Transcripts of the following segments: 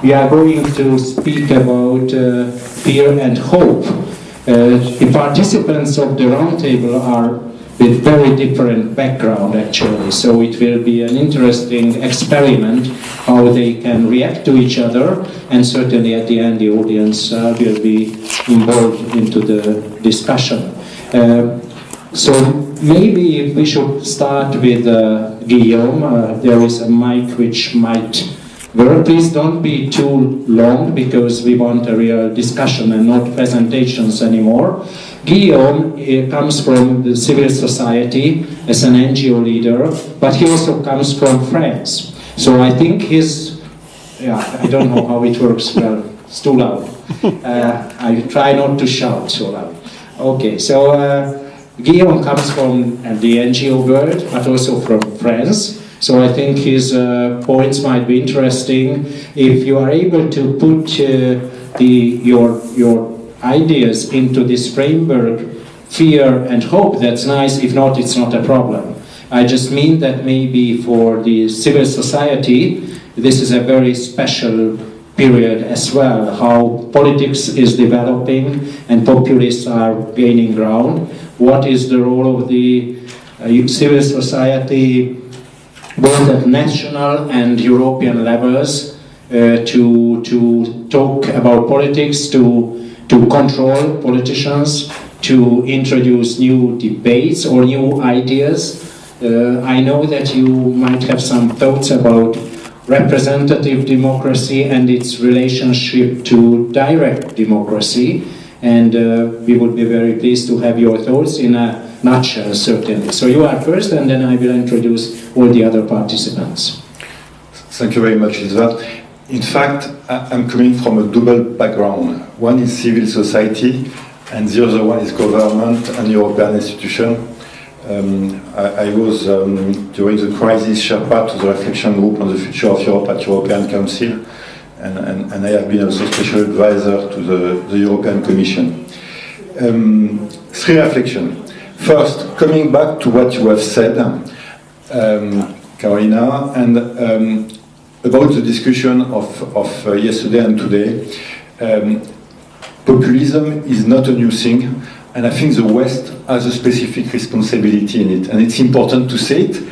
We are going to speak about fear and hope. The participants of the roundtable are with very different background actually, so it will be an interesting experiment how they can react to each other, and certainly at the end the audience will be involved into the discussion. So maybe we should start with Guillaume. There is a mic which might work. Please don't be too long because we want a real discussion and not presentations anymore. Guillaume comes from the civil society as an NGO leader, but he also comes from France. So I think I don't know how it works well, it's too loud. I try not to shout so loud. Okay, so Guillaume comes from the NGO world, but also from France. So I think his points might be interesting. If you are able to put your ideas into this framework, fear and hope, that's nice. If not, it's not a problem. I just mean that maybe for the civil society, this is a very special period as well, how politics is developing and populists are gaining ground. What is the role of the civil society, both at national and European levels, to talk about politics, to control politicians, to introduce new debates or new ideas. I know that you might have some thoughts about representative democracy and its relationship to direct democracy, and we would be very pleased to have your thoughts in a nutshell, certainly. So you are first, and then I will introduce all the other participants. Thank you very much, István. In fact, I'm coming from a double background. One is civil society, and the other one is government and European institution. I was, during the crisis, Sherpa to the reflection group on the future of Europe at European Council, and I have been also special advisor to the European Commission. Three reflections. First, coming back to what you have said, Karolina, and about the discussion of yesterday and today, populism is not a new thing, and I think the West has a specific responsibility in it, and it's important to say it,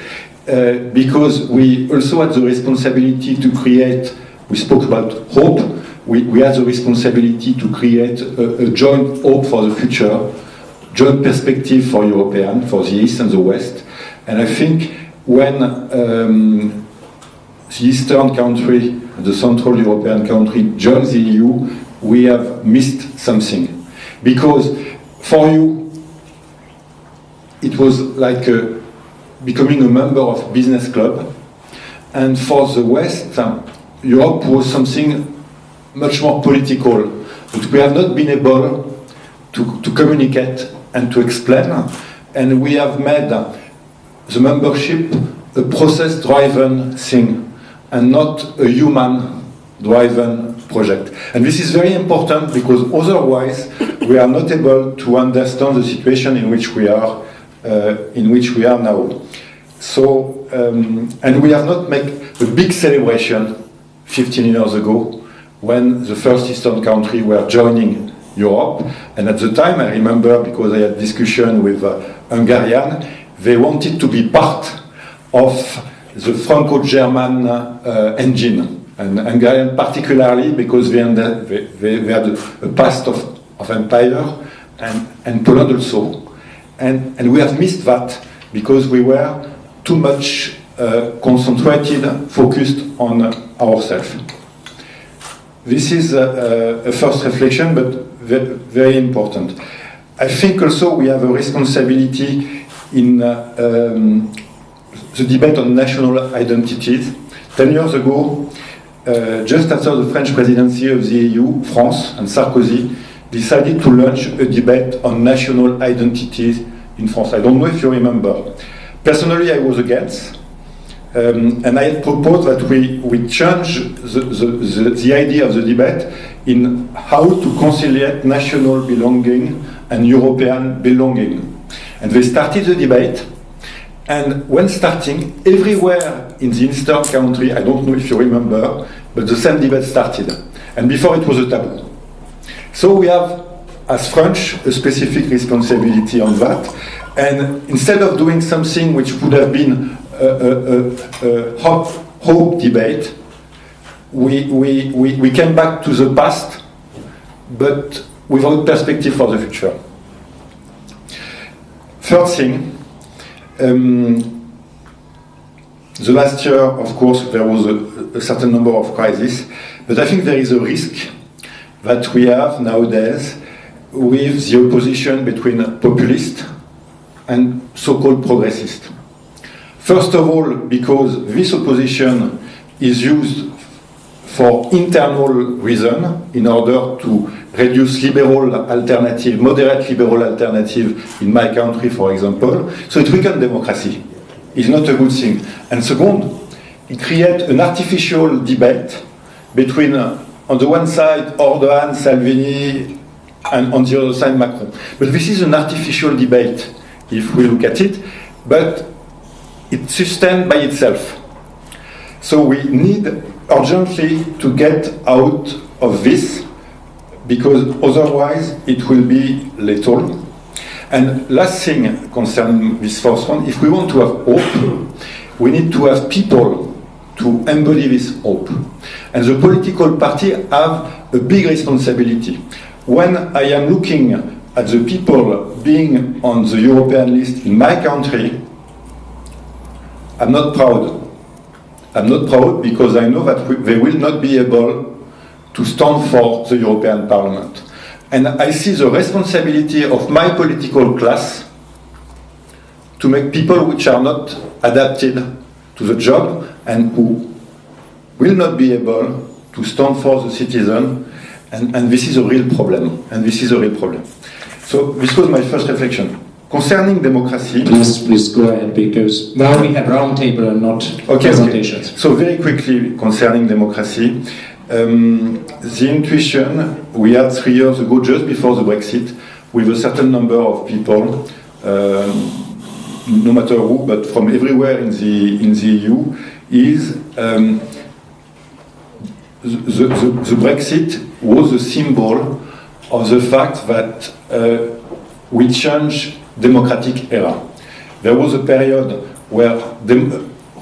because we also had the responsibility to create, we spoke about hope, we had the responsibility to create a joint hope for the future, joint perspective for European, for the East and the West, and I think when the Eastern country, the Central European country joins the EU, we have missed something. Because for you, it was like becoming a member of business club, and for the West, Europe was something much more political, but we have not been able to communicate and to explain, and we have made the membership a process-driven thing, and not a human-driven project. And this is very important because otherwise we are not able to understand the situation in which we are now. So, and we have not made a big celebration 15 years ago when the first Eastern country were joining Europe. And at the time, I remember, because I had discussion with Hungarian, they wanted to be part of the Franco-German engine, and Hungarian particularly because they had a past of empire, and Poland also, and we have missed that because we were too much concentrated, focused on ourselves. This is a first reflection, but very important. I think also we have a responsibility in the debate on national identities. 10 years ago, just after the French presidency of the EU, France and Sarkozy decided to launch a debate on national identities in France. I don't know if you remember. Personally, I was against, and I had proposed that we change the idea of the debate in how to conciliate national belonging and European belonging. And they started the debate, and when starting, everywhere in the Eastern country, I don't know if you remember, but the same debate started. And before it was a taboo. So we have, as French, a specific responsibility on that. And instead of doing something which would have been a hope debate, we came back to the past, but without perspective for the future. Third thing, the last year, of course, there was a certain number of crises, but I think there is a risk that we have nowadays with the opposition between populist and so-called progressist. First of all, because this opposition is used for internal reason in order to reduce liberal alternative, moderate liberal alternative in my country, for example. So it weakens democracy. It's not a good thing. And second, it creates an artificial debate between, on the one side, Erdogan, Salvini, and on the other side, Macron. But this is an artificial debate, if we look at it, but it's sustained by itself. So we need urgently to get out of this, because otherwise it will be lethal. And last thing concerning this first one, if we want to have hope, we need to have people to embody this hope. And the political party have a big responsibility. When I am looking at the people being on the European list in my country, I'm not proud. I'm not proud because I know that they will not be able to stand for the European Parliament. And I see the responsibility of my political class to make people which are not adapted to the job and who will not be able to stand for the citizen. And this is a real problem. And this is a real problem. So this was my first reflection. Concerning democracy... Please go ahead, because now we have roundtable and not presentations. Okay. So very quickly, concerning democracy, the intuition we had 3 years ago, just before the Brexit, with a certain number of people, no matter who, but from everywhere in the EU, is the Brexit was a symbol of the fact that we changed democratic era. There was a period where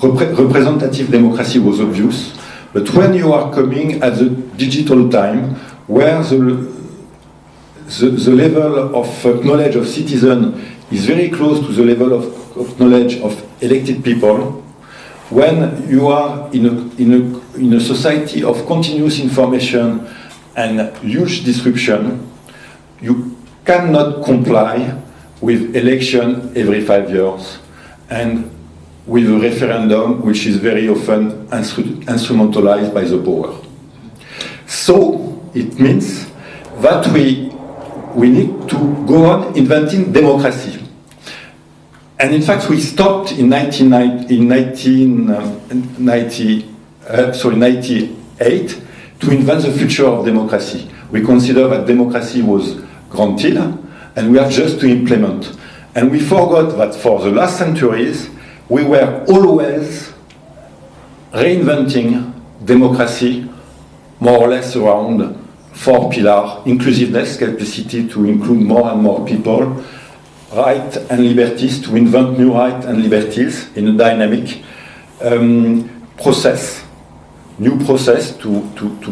representative democracy was obvious, but when you are coming at the digital time, where the level of knowledge of citizens is very close to the level of knowledge of elected people, when you are in a society of continuous information and huge disruption, you cannot comply with election every 5 years and with a referendum which is very often instrumentalized by the power. So it means that we need to go on inventing democracy. And in fact, we stopped in 1998 to invent the future of democracy. We consider that democracy was granted, and we have just to implement. And we forgot that for the last centuries, we were always reinventing democracy more or less around 4 pillars: inclusiveness, capacity to include more and more people; right and liberties, to invent new rights and liberties in a dynamic process, new process to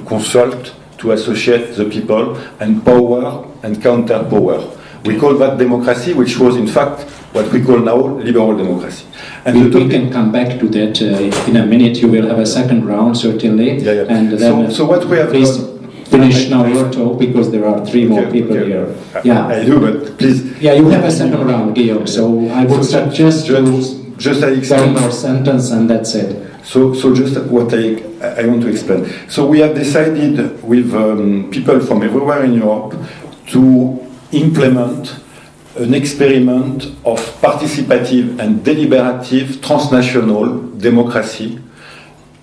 consult, to associate the people, and power and counter-power. We call that democracy, which was in fact what we call now liberal democracy. And we can come back to that in a minute. You will have a second round, certainly. Yeah. And then so what we have please finish now your talk, because there are 3 more people here. Yeah, I do, but please. Yeah, you have a second round, Guillaume. So I would suggest just one more sentence, and that's it. So just what I want to explain. So we have decided with people from everywhere in Europe to implement an experiment of participative and deliberative transnational democracy,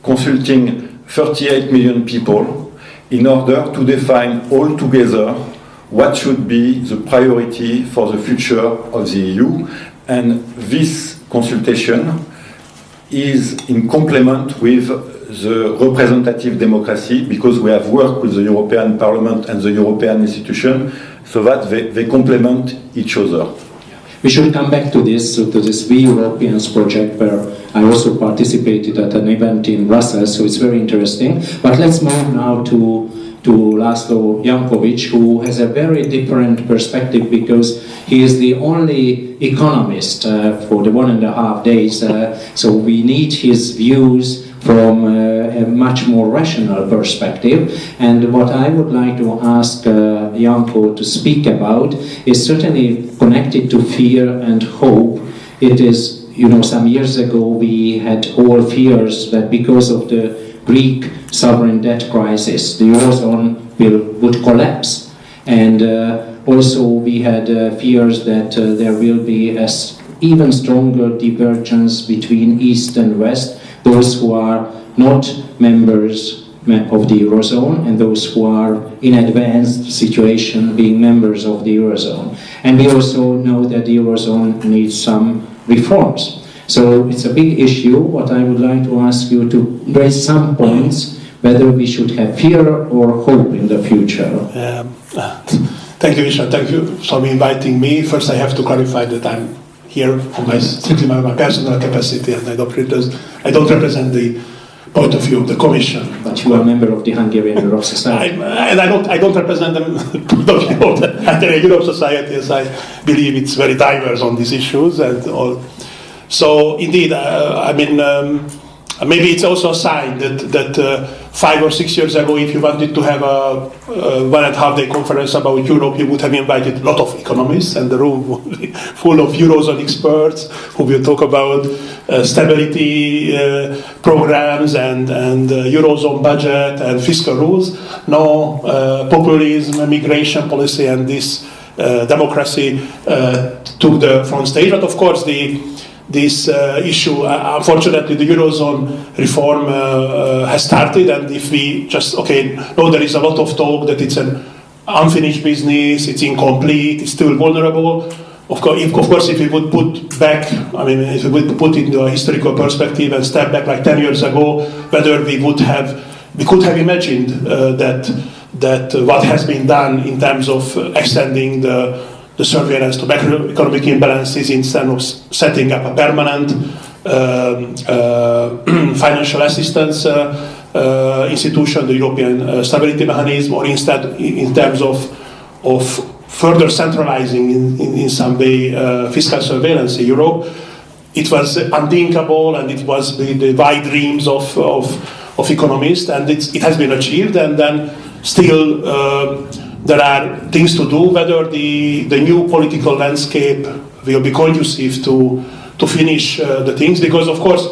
consulting 38 million people in order to define all together what should be the priority for the future of the EU. And this consultation is in complement with the representative democracy, because we have worked with the European Parliament and the European institution, so that they complement each other. We should come back to this We Europeans project, where I also participated at an event in Brussels, so it's very interesting. But let's move now to László Jankovics, who has a very different perspective, because he is the only economist for the 1.5 days, so we need his views from a much more rational perspective. And what I would like to ask Janko to speak about is certainly connected to fear and hope. It is, some years ago we had all fears that because of the Greek sovereign debt crisis, the Eurozone would collapse. And also we had fears that there will be an even stronger divergence between East and West, those who are not members of the Eurozone and those who are in advanced situation being members of the Eurozone. And we also know that the Eurozone needs some reforms. So it's a big issue. What I would like to ask you to raise some points, whether we should have fear or hope in the future. Thank you, István. Thank you for inviting me. First, I have to clarify that I'm here on strictly my personal capacity, and I don't represent the point of view of the Commission. But you are a member of the Hungarian Europe Society. I don't represent the point of view of the Hungarian Europe Society, as I believe it's very diverse on these issues and all. So indeed, maybe it's also a sign that 5 or 6 years ago, if you wanted to have a 1.5 day conference about Europe, you would have invited a lot of economists, and the room would be full of Eurozone experts who will talk about stability programs and Eurozone budget and fiscal rules. No, populism, migration policy, and this democracy took the front stage. But of course, this issue, unfortunately, the Eurozone reform has started, and if we just, there is a lot of talk that it's an unfinished business, it's incomplete, it's still vulnerable. Of course, if we would if we would put it into a historical perspective and step back like 10 years ago, whether we could have imagined that what has been done in terms of extending the surveillance to macroeconomic imbalances instead of setting up a permanent financial assistance institution, the European Stability Mechanism, or instead in terms of further centralizing in some way fiscal surveillance in Europe. It was unthinkable, and it was the wide dreams of economists, and it has been achieved, and then still there are things to do, whether the new political landscape will be conducive to finish the things, because of course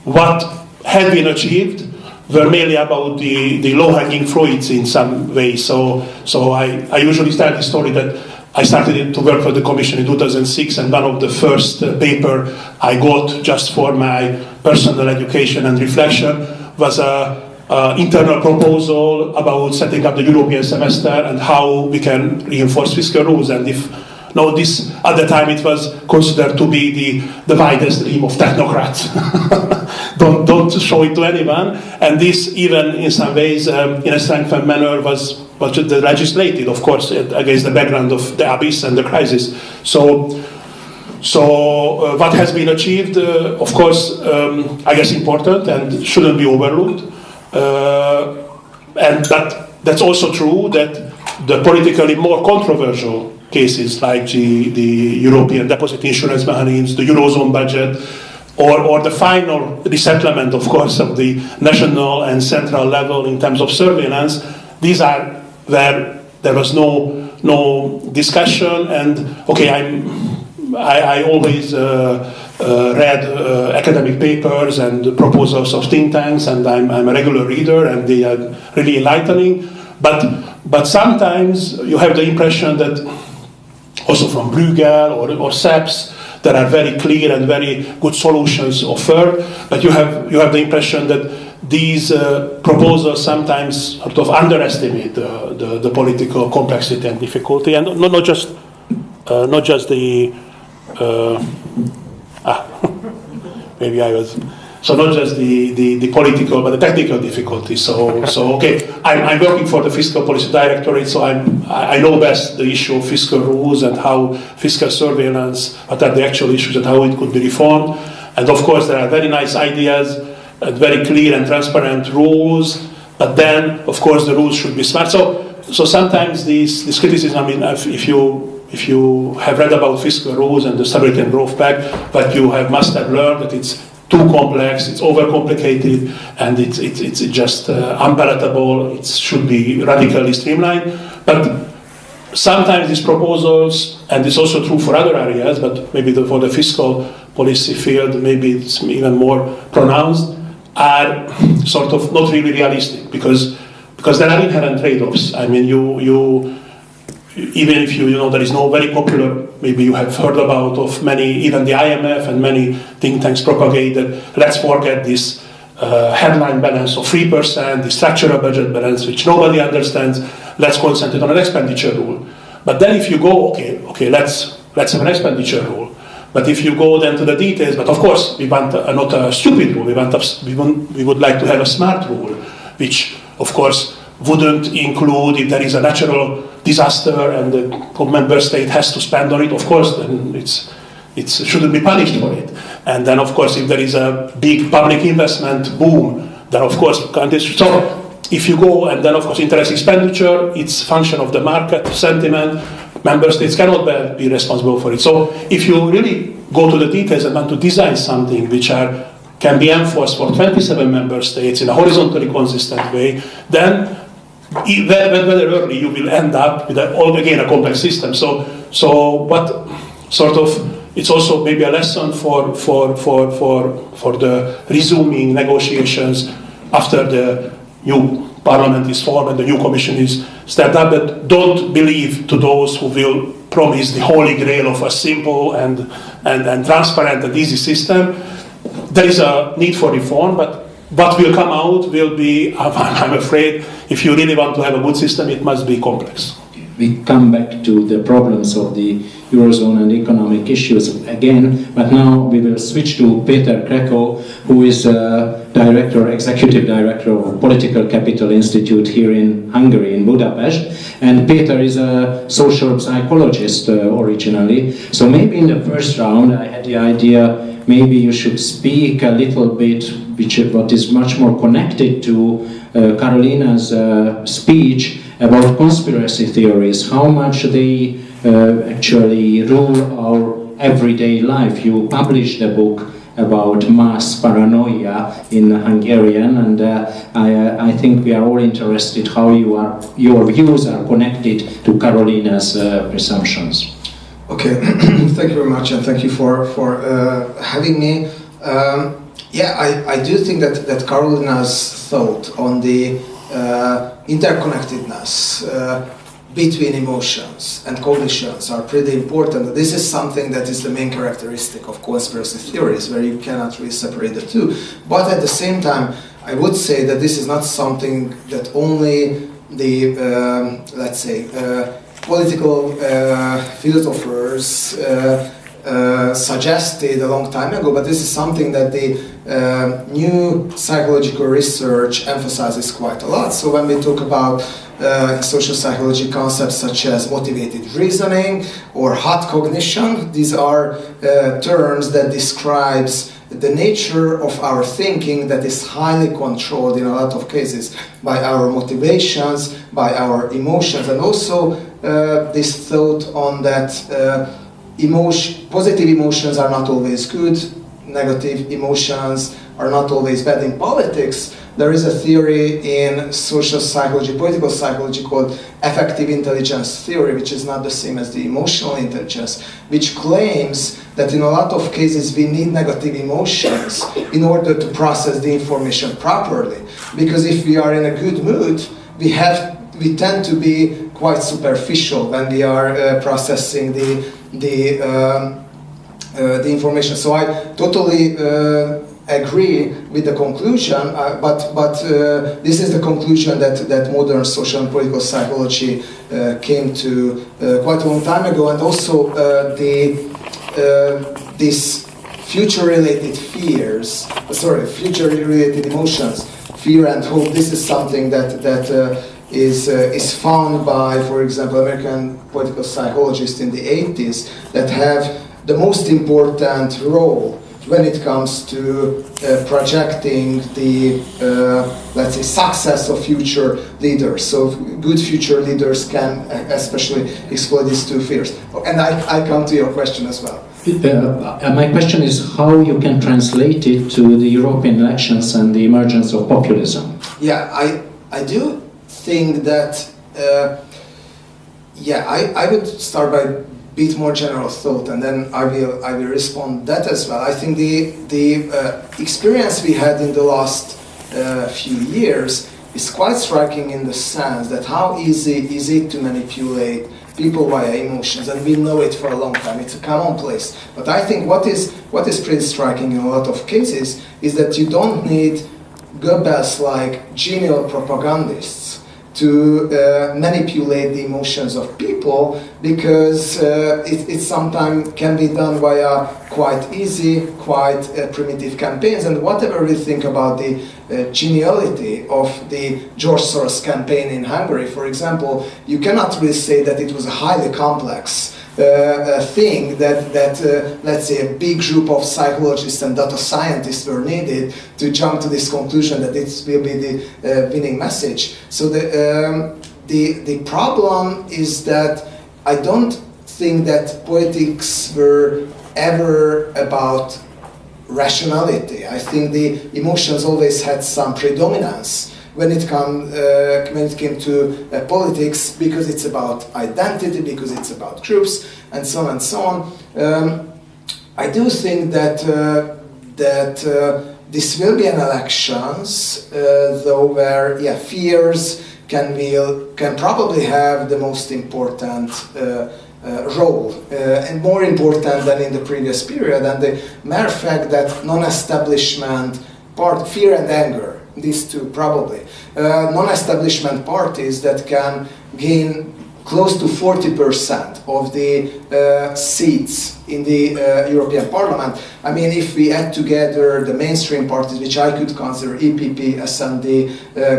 what had been achieved were mainly about the low-hanging fruits in some way. So I usually start the story that I started to work for the Commission in 2006, and one of the first paper I got just for my personal education and reflection was a internal proposal about setting up the European semester and how we can reinforce fiscal rules. And this at the time it was considered to be the widest dream of technocrats. don't show it to anyone. And this, even in some ways, in a strengthened manner, was legislated, of course, against the background of the abyss and the crisis. So what has been achieved, of course, I guess important and shouldn't be overlooked. But that's also true that the politically more controversial cases like the European Deposit Insurance Mechanisms, the Eurozone budget, or the final resettlement, of course, of the national and central level in terms of surveillance, these are where there was no discussion. And I always read academic papers and proposals of think tanks, and I'm a regular reader, and they are really enlightening. But sometimes you have the impression that also from Bruegel or SEPS, there are very clear and very good solutions offered, but you have the impression that these proposals sometimes sort of underestimate the political complexity and difficulty, and not just maybe I was So not just the political, but the technical difficulties. So okay, I'm working for the Fiscal Policy Directorate, so I know best the issue of fiscal rules and how fiscal surveillance, what are the actual issues and how it could be reformed. And of course, there are very nice ideas and very clear and transparent rules, but then, of course, the rules should be smart. So sometimes this criticism, I mean, if you have read about fiscal rules and the Stability and Growth Pact, but you must have learned that it's too complex, it's overcomplicated, and it's just unpalatable. It should be radically streamlined. But sometimes these proposals, and it's also true for other areas, but maybe for the fiscal policy field, maybe it's even more pronounced, are sort of not really realistic because there are inherent trade-offs. I mean, you even if you know there is no very popular, maybe you have heard about of many, even the IMF and many think tanks propagate that let's forget this headline balance of 3%, the structural budget balance, which nobody understands. Let's concentrate on an expenditure rule. But then if you go, okay, let's have an expenditure rule. But if you go then to the details, but of course we want not a stupid rule. We would like to have a smart rule, which of course wouldn't include if there is a natural disaster and the member state has to spend on it. Of course, then it shouldn't be punished for it. And then of course, if there is a big public investment boom, then of course, so if you go and then of course interest expenditure, it's function of the market sentiment. Member states cannot be responsible for it. So if you really go to the details and want to design something which can be enforced for 27 member states in a horizontally consistent way, then whether early you will end up with again a complex system. So what sort of it's also maybe a lesson for the resuming negotiations after the new parliament is formed and the new commission is stepped up. But don't believe to those who will promise the holy grail of a simple and transparent and easy system. There is a need for reform, but what will come out will be, I'm afraid, if you really want to have a good system, it must be complex. We come back to the problems of the Eurozone and economic issues again, but now we will switch to Péter Krekó, who is executive director of Political Capital Institute here in Hungary, in Budapest. And Péter is a social psychologist originally. So maybe in the first round I had the idea maybe you should speak a little bit, what is much more connected to Karolina's speech about conspiracy theories, how much they actually rule our everyday life. You published a book about mass paranoia in Hungarian, and I think we are all interested how your views are connected to Karolina's presumptions. Okay, thank you very much, and thank you for having me. I do think that Karolina's thought on the interconnectedness between emotions and conditions are pretty important. This is something that is the main characteristic of conspiracy theories, where you cannot really separate the two. But at the same time, I would say that this is not something that only the, political philosophers suggested a long time ago, but this is something that the new psychological research emphasizes quite a lot. So when we talk about social psychology concepts such as motivated reasoning or hot cognition, these are terms that describes the nature of our thinking that is highly controlled in a lot of cases by our motivations, by our emotions, and also this thought on that positive emotions are not always good, negative emotions are not always bad in politics. There is a theory in social psychology, political psychology, called affective intelligence theory, which is not the same as the emotional intelligence, which claims that in a lot of cases we need negative emotions in order to process the information properly. Because if we are in a good mood, we tend to be quite superficial when we are processing the information. So I totally agree with the conclusion, but this is the conclusion that modern social and political psychology came to quite a long time ago, and also this future-related fears, future-related emotions, fear and hope. This is something that is found by, for example, American political psychologists in the 80s that have the most important role when it comes to projecting the, let's say, success of future leaders. So good future leaders can especially explore these two fears. And I come to your question as well. My question is how you can translate it to the European elections and the emergence of populism. Yeah, I do think that, I would start by a bit more general thought, and then I will respond that as well. I think the experience we had in the last few years is quite striking in the sense that how easy is it to manipulate people via emotions, and we know it for a long time. It's a commonplace. But I think what is pretty striking in a lot of cases is that you don't need Goebbels-like genial propagandists to manipulate the emotions of people, because it sometimes can be done via quite easy, quite primitive campaigns. And whatever we think about the geniality of the George Soros campaign in Hungary, for example, you cannot really say that it was a highly complex thing that let's say a big group of psychologists and data scientists were needed to jump to this conclusion that it will be the winning message. So the problem is that I don't think that politics were ever about rationality. I think the emotions always had some predominance when it came to politics, because it's about identity, because it's about groups, and so on and so on. I do think that this will be an elections, though, where fears can probably have the most important role, and more important than in the previous period. And the mere fact that non-establishment fear and anger, these two probably, non-establishment parties that can gain close to 40% of the seats in the European Parliament. I mean, if we add together the mainstream parties, which I could consider EPP, SD,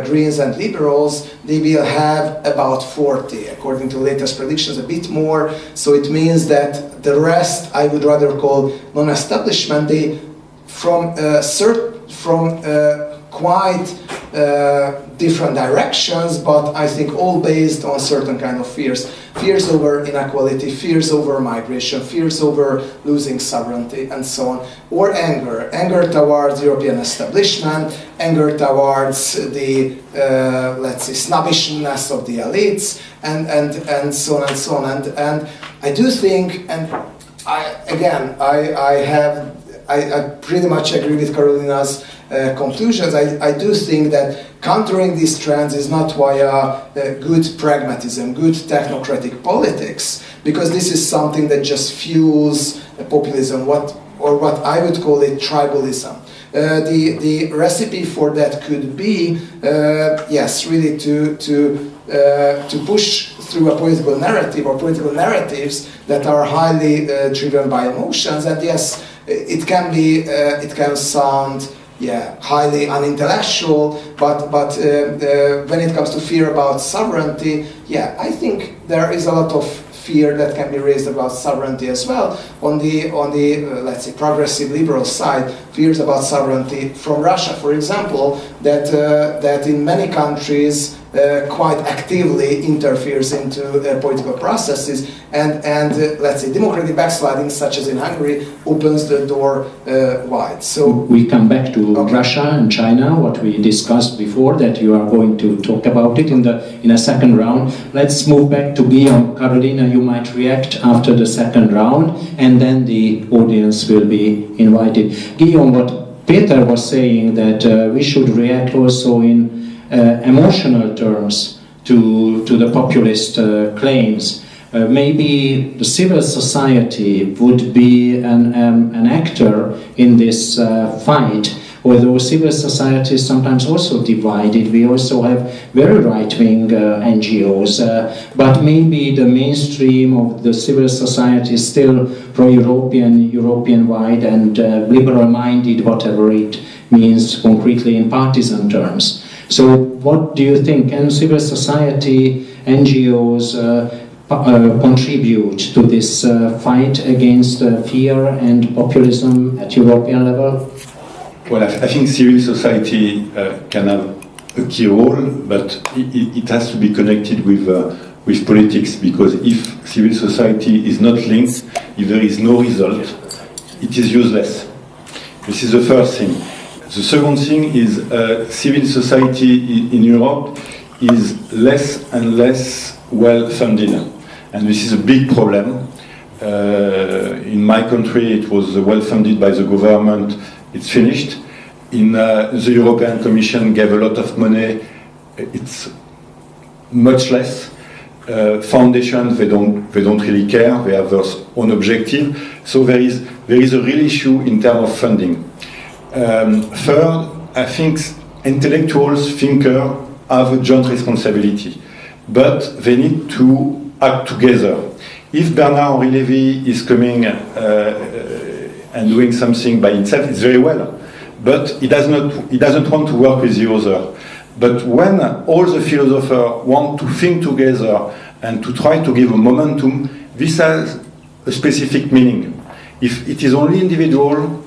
Greens and Liberals, they will have about 40, according to latest predictions, a bit more. So it means that the rest I would rather call non-establishment. They from quite different directions, but I think all based on certain kind of fears. Fears over inequality, fears over migration, fears over losing sovereignty, and so on. Or anger. Anger towards European establishment, anger towards the, let's say, snobbishness of the elites, and so on and so on. And I do think, and I pretty much agree with Karolina's conclusions. I do think that countering these trends is not via good pragmatism, good technocratic politics, because this is something that just fuels populism, what I would call it tribalism. The recipe for that could be, really to push through a political narrative or political narratives that are highly driven by emotions, and yes, it can sound highly unintellectual, but when it comes to fear about sovereignty, I think there is a lot of fear that can be raised about sovereignty as well. On the let's say progressive liberal side, fears about sovereignty from Russia, for example, that in many countries quite actively interferes into political processes, and let's say democratic backsliding, such as in Hungary, opens the door wide. So we come back to Russia and China, what we discussed before, that you are going to talk about it in a second round. Let's move back to Guillaume. Karolina, you might react after the second round, and then the audience will be invited. Guillaume, what Péter was saying, that we should react also in emotional terms to the populist claims. Maybe the civil society would be an actor in this fight. although civil society is sometimes also divided. We also have very right-wing NGOs, but maybe the mainstream of the civil society is still pro-European, European-wide, and liberal-minded, whatever it means concretely in partisan terms. So what do you think? Can civil society, NGOs contribute to this fight against fear and populism at European level? Well, I think civil society can have a key role, but it has to be connected with politics, because if civil society is not linked, if there is no result, it is useless. This is the first thing. The second thing is civil society in Europe is less and less well funded, and this is a big problem. In my country it was well funded by the government, it's finished. In the European Commission gave a lot of money, it's much less. Foundations, they don't really care, they have their own objective, so there is a real issue in terms of funding. Third, I think intellectuals, thinkers have a joint responsibility, but they need to act together. If Bernard-Henri Lévy is coming and doing something by himself, it's very well, but he doesn't want to work with the other. But when all the philosophers want to think together and to try to give a momentum, this has a specific meaning. If it is only individual,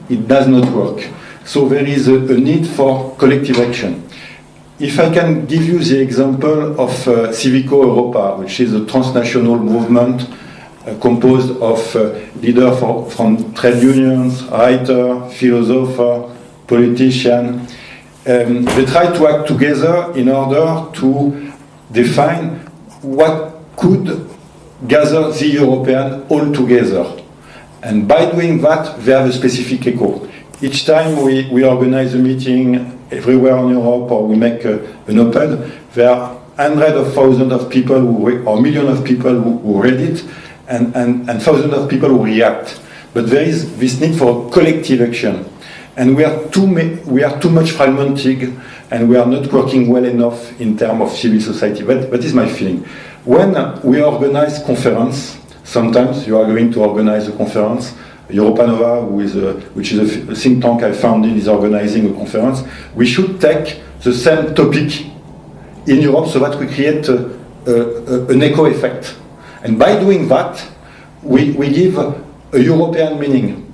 it does not work. So there is a need for collective action. If I can give you the example of CIVICO Europa, which is a transnational movement composed of leaders from trade unions, writers, philosophers, politicians. They try to act together in order to define what could gather the European all together. And by doing that, they have a specific echo. Each time we organize a meeting everywhere in Europe, or we make an open, there are hundreds of thousands of people or millions of people who read it, and thousands of people who react. But there is this need for collective action. And we are too much fragmented, and we are not working well enough in terms of civil society. That is my feeling. When we organize conference, sometimes you are going to organize a conference. EuropaNova, which is a think tank I founded, is organizing a conference. We should take the same topic in Europe so that we create an echo effect. And by doing that, we give a European meaning.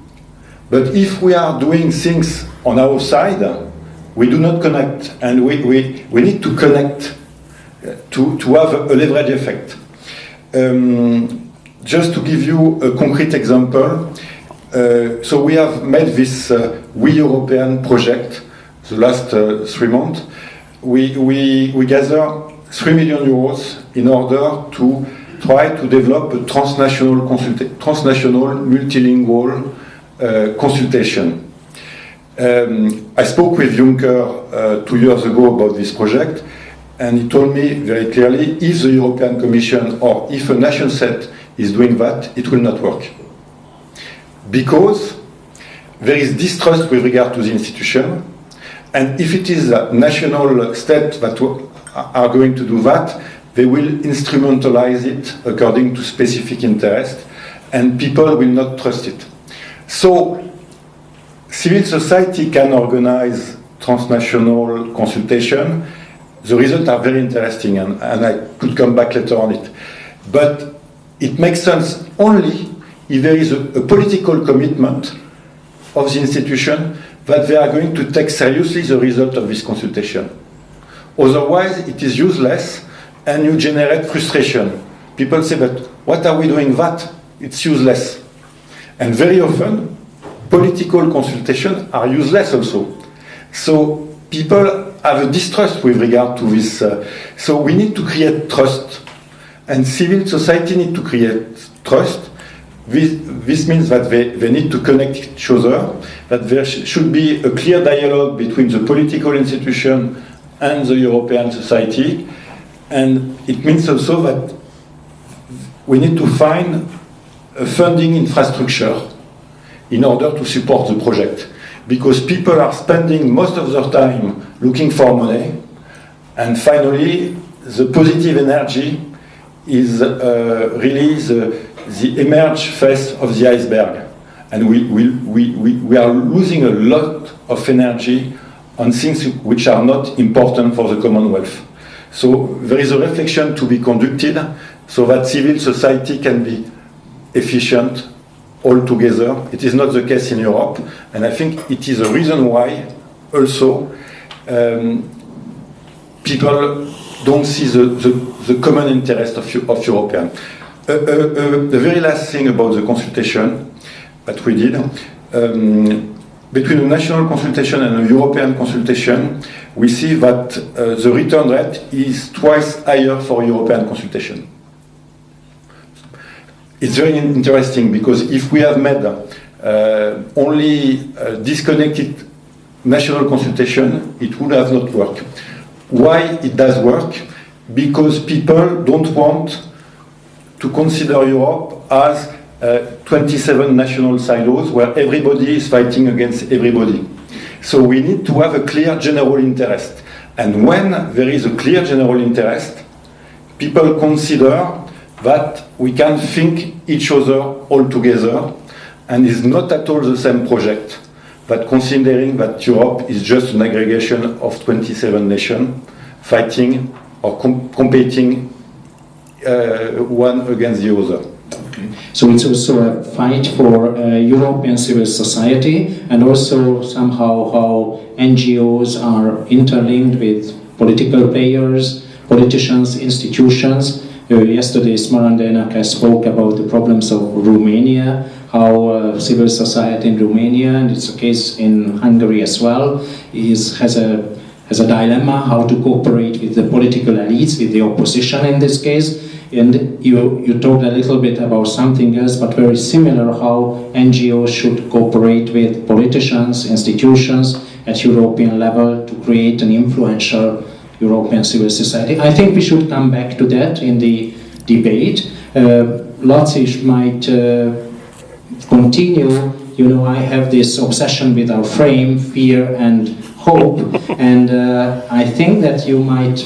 But if we are doing things on our side, we do not connect, and we need to connect to have a leverage effect. Just to give you a concrete example, so we have made this We European project the last 3 months. We gather 3 million euros in order to try to develop a transnational multilingual consultation. I spoke with Juncker 2 years ago about this project, and he told me very clearly, if the European Commission or if a nation state is doing that, it will not work. Because there is distrust with regard to the institution, and if it is a national state that are going to do that, they will instrumentalize it according to specific interest, and people will not trust it. So, civil society can organize transnational consultation. The results are very interesting, and I could come back later on it. But it makes sense only if there is a political commitment of the institution that they are going to take seriously the result of this consultation. Otherwise, it is useless, and you generate frustration. People say, but what are we doing that? It's useless. And very often, political consultations are useless also. So people have a distrust with regard to this. So we need to create trust. And civil society need to create trust. This means that they need to connect each other, that there should be a clear dialogue between the political institution and the European society. And it means also that we need to find a funding infrastructure in order to support the project. because people are spending most of their time looking for money, and finally the positive energy is really the emerged face of the iceberg, and we are losing a lot of energy on things which are not important for the Commonwealth. So there is a reflection to be conducted so that civil society can be efficient altogether. It is not the case in Europe, and I think it is a reason why also people don't see the common interest of Europeans. The very last thing about the consultation that we did, between a national consultation and a European consultation, we see that the return rate is twice higher for European consultation. It's very interesting because if we have made only disconnected national consultation, it would have not worked. Why it does work? Because people don't want to consider Europe as 27 national silos where everybody is fighting against everybody. So we need to have a clear general interest. And when there is a clear general interest, people consider that we can think each other all together, and it's not at all the same project, but considering that Europe is just an aggregation of 27 nations fighting or competing one against the other. Okay. So it's also a fight for European civil society, and also somehow how NGOs are interlinked with political players, politicians, institutions. Yesterday, Smaran Denaka spoke about the problems of Romania, how civil society in Romania, and it's a case in Hungary as well, has a dilemma how to cooperate with the political elites, with the opposition in this case. And you talked a little bit about something else, but very similar, how NGOs should cooperate with politicians, institutions at European level to create an influential European civil society. I think we should come back to that in the debate. László might continue. You know, I have this obsession with our frame, fear and hope, and I think that you might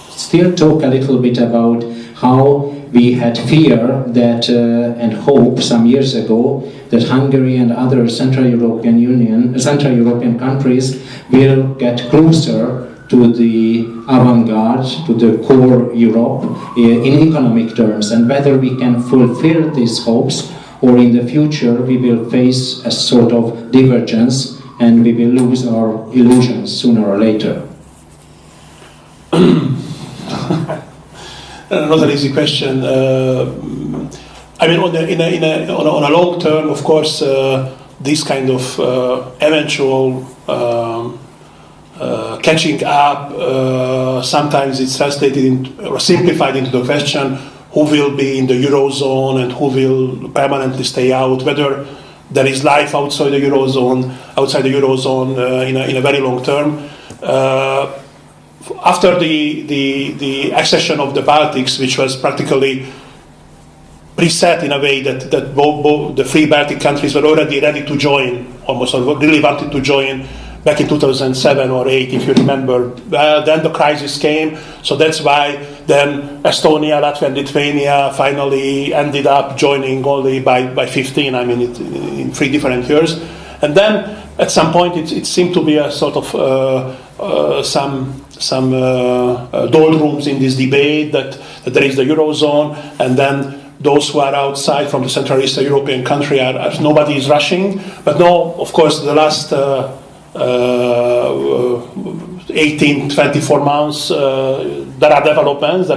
still talk a little bit about how we had fear that and hope some years ago that Hungary and other Central European countries will get closer to the avant-garde, to the core Europe in economic terms, and whether we can fulfill these hopes or in the future we will face a sort of divergence and we will lose our illusions sooner or later. Not an easy question. I mean, on a long term, of course, this kind of eventual catching up, sometimes it's translated or simplified into the question who will be in the Eurozone and who will permanently stay out, whether there is life outside the Eurozone in a very long term. After the accession of the Baltics, which was practically preset in a way that both the three Baltic countries were already ready to join, almost really wanted to join back in 2007 or 8, if you remember. Then the crisis came, so that's why then Estonia, Latvia and Lithuania finally ended up joining only by 15, I mean, in 3 different years. And then at some point it seemed to be a sort of some doldrums in this debate that there is the Eurozone, and then those who are outside from the Central Eastern European country nobody is rushing. But no, of course, the last 18, 24 months, there are developments,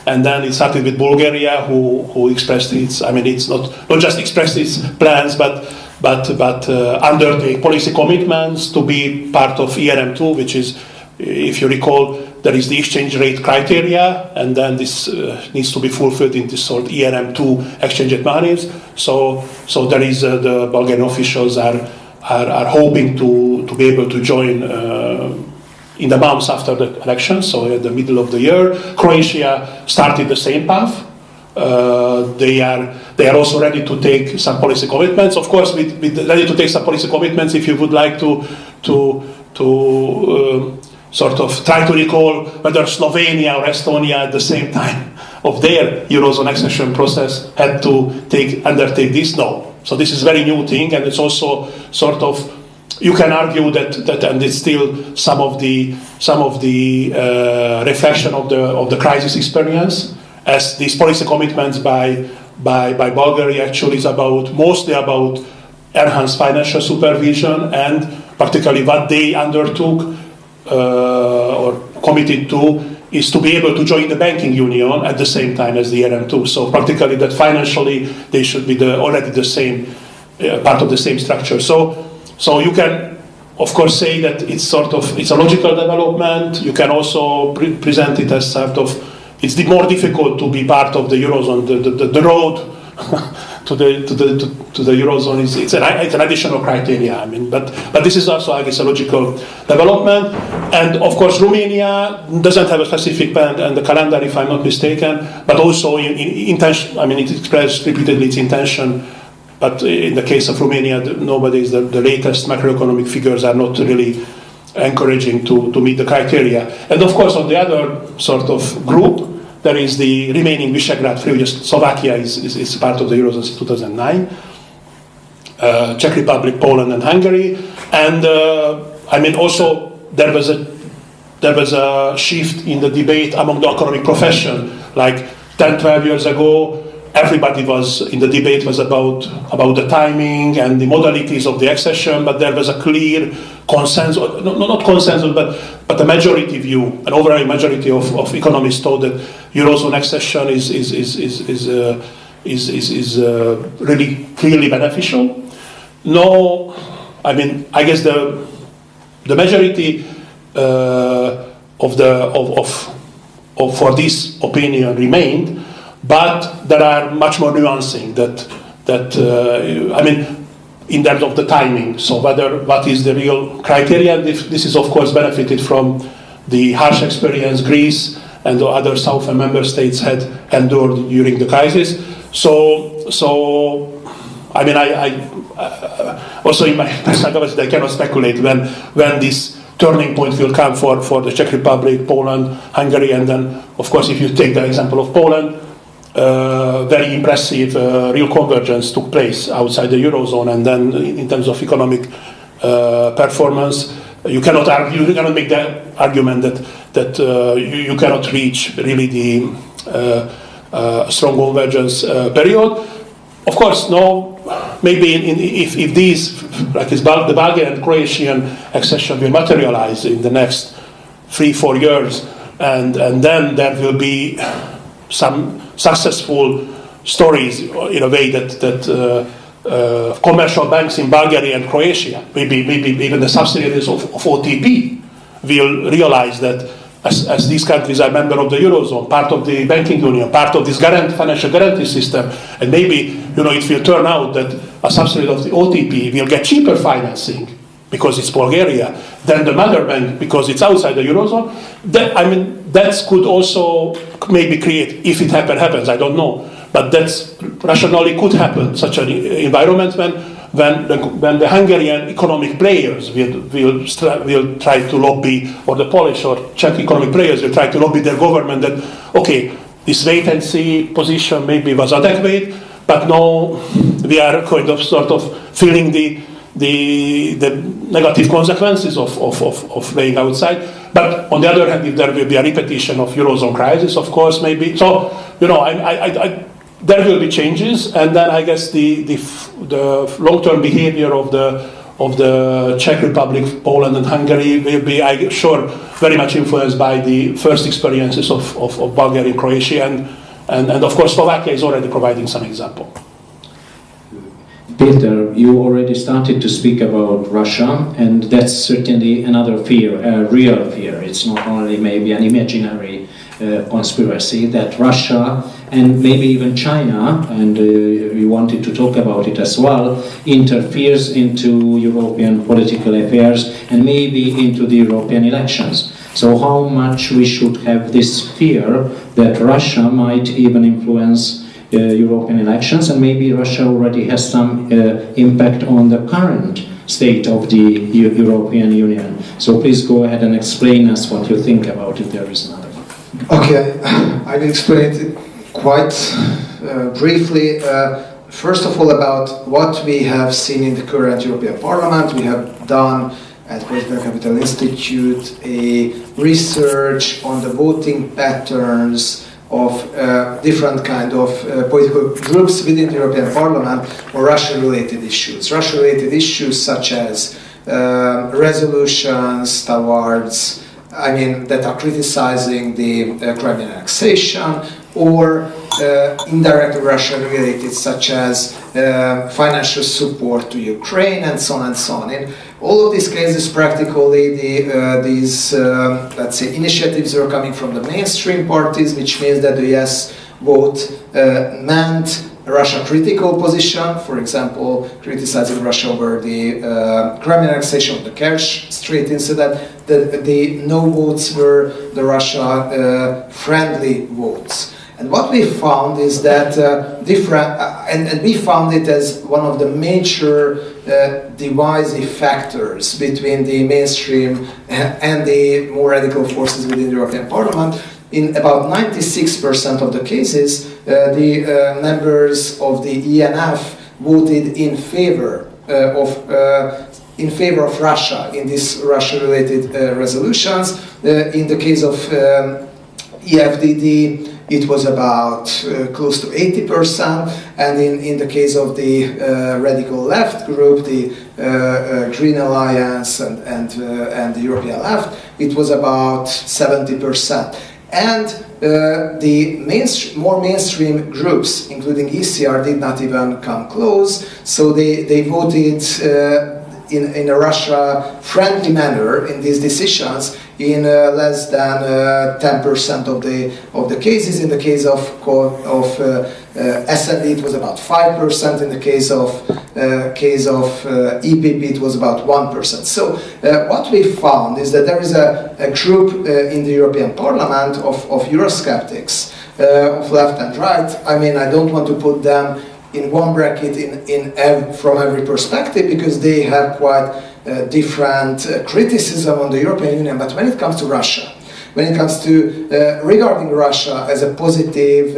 and then it started with Bulgaria, who expressed its, I mean, it's not just expressed its plans, but under the policy commitments to be part of ERM2, which is, if you recall, there is the exchange rate criteria, and then this needs to be fulfilled in this sort of ERM2 exchange rate mechanism. So there is the Bulgarian officials are hoping to be able to join in the months after the election, so at the middle of the year. Croatia started the same path. they are also ready to take some policy commitments. Of course, with ready to take some policy commitments, if you would like to sort of try to recall whether Slovenia or Estonia at the same time of their Eurozone accession process had to undertake this. No. So this is a very new thing, and it's also sort of, you can argue that and it's still some of the reflection of the crisis experience, as these policy commitments by Bulgaria actually is mostly about enhanced financial supervision, and particularly what they undertook or committed to is to be able to join the banking union at the same time as the RM2. So practically that financially they should be already the same, part of the same structure. So you can of course say that it's a logical development. You can also present it as sort of, it's more difficult to be part of the Eurozone. The road to the Eurozone it's an additional criteria. I mean, but this is also, I guess, a logical development. And of course, Romania doesn't have a specific plan and the calendar, if I'm not mistaken. But also intention. I mean, it expressed repeatedly its intention. But in the case of Romania, nowadays the latest macroeconomic figures are not really encouraging to meet the criteria. And of course, on the other sort of group, there is the remaining Visegrad 3, Slovakia is part of the Eurozone since 2009, Czech Republic, Poland, and Hungary. And I mean, also there was a shift in the debate among the economic profession. Like 10-12 years ago, everybody was in the debate was about the timing and the modalities of the accession, but there was a clear consensus, not consensus, but a majority view, an overwhelming majority of economists thought that Eurozone accession is really clearly beneficial. No, I mean, I guess the majority for this opinion remained, but there are much more nuancing that I mean, in terms of the timing. So what is the real criteria? This is of course benefited from the harsh experience Greece and the other southern member states had endured during the crisis. So I mean, I also in my personal capacity I cannot speculate when this turning point will come for the Czech Republic, Poland, Hungary, and then of course if you take the example of Poland, very impressive real convergence took place outside the Eurozone, and then in terms of economic performance, you cannot make the argument that you cannot reach really the strong convergence period. Of course, no. Maybe if these, like the Bulgarian and Croatian accession will materialize in the next 3-4 years, and then there will be some successful stories in a way that commercial banks in Bulgaria and Croatia, maybe even the subsidiaries of OTP, will realize that as these countries are member of the Eurozone, part of the banking union, part of this financial guarantee system, and maybe it will turn out that a subsidiary of the OTP will get cheaper financing because it's Bulgaria than the mother bank because it's outside the Eurozone. That could also maybe create, if it happens, I don't know, but that's rationally could happen, such an environment when the Hungarian economic players will try to lobby, or the Polish or Czech economic players will try to lobby their government that, okay, this wait-and-see position maybe was adequate, but now we are kind of sort of feeling the negative consequences of playing outside. But on the other hand, if there will be a repetition of Eurozone crisis, of course, maybe. So, there will be changes, and then I guess the long-term behavior of the Czech Republic, Poland, and Hungary will be, I'm sure, very much influenced by the first experiences of Bulgaria and Croatia, and of course Slovakia is already providing some example. Péter, you already started to speak about Russia, and that's certainly another fear, a real fear. It's not only maybe an imaginary conspiracy that Russia and maybe even China, and we wanted to talk about it as well, interferes into European political affairs and maybe into the European elections. So how much we should have this fear that Russia might even influence European elections, and maybe Russia already has some impact on the current state of the European Union. So please go ahead and explain us what you think about it. There is another one. Okay, I will explain it quite briefly. First of all, about what we have seen in the current European Parliament. We have done at Political Capital Institute a research on the voting patterns of different kind of political groups within the European Parliament on Russia-related issues. Russia-related issues such as resolutions towards, that are criticizing the Crimean annexation, or indirect Russia-related, such as financial support to Ukraine, and so on and so on. In all of these cases, practically, these let's say, initiatives are coming from the mainstream parties, which means that the yes vote meant a Russia-critical position, for example, criticizing Russia over the Crimean annexation of the Kerch Strait incident. The no votes were the Russia-friendly votes. And what we found is that and we found it as one of the major divisive factors between the mainstream and the more radical forces within the European Parliament. In about 96% of the cases, the members of the ENF voted in favor of Russia in these Russia-related resolutions. In the case of EFDD, it was about close to 80%, and in the case of the radical left group, the Green Alliance and the European Left, it was about 70%. And the more mainstream groups, including ECR, did not even come close, so they voted in a Russia-friendly manner in these decisions in less than 10% of the cases. In the case of SND, it was about 5%. In the case of EPP, it was about 1%. So what we found is that there is a group in the European Parliament of Eurosceptics, of left and right. I don't want to put them in one bracket from every perspective, because they have quite different criticism on the European Union. But when it comes to Russia, when it comes to regarding Russia as a positive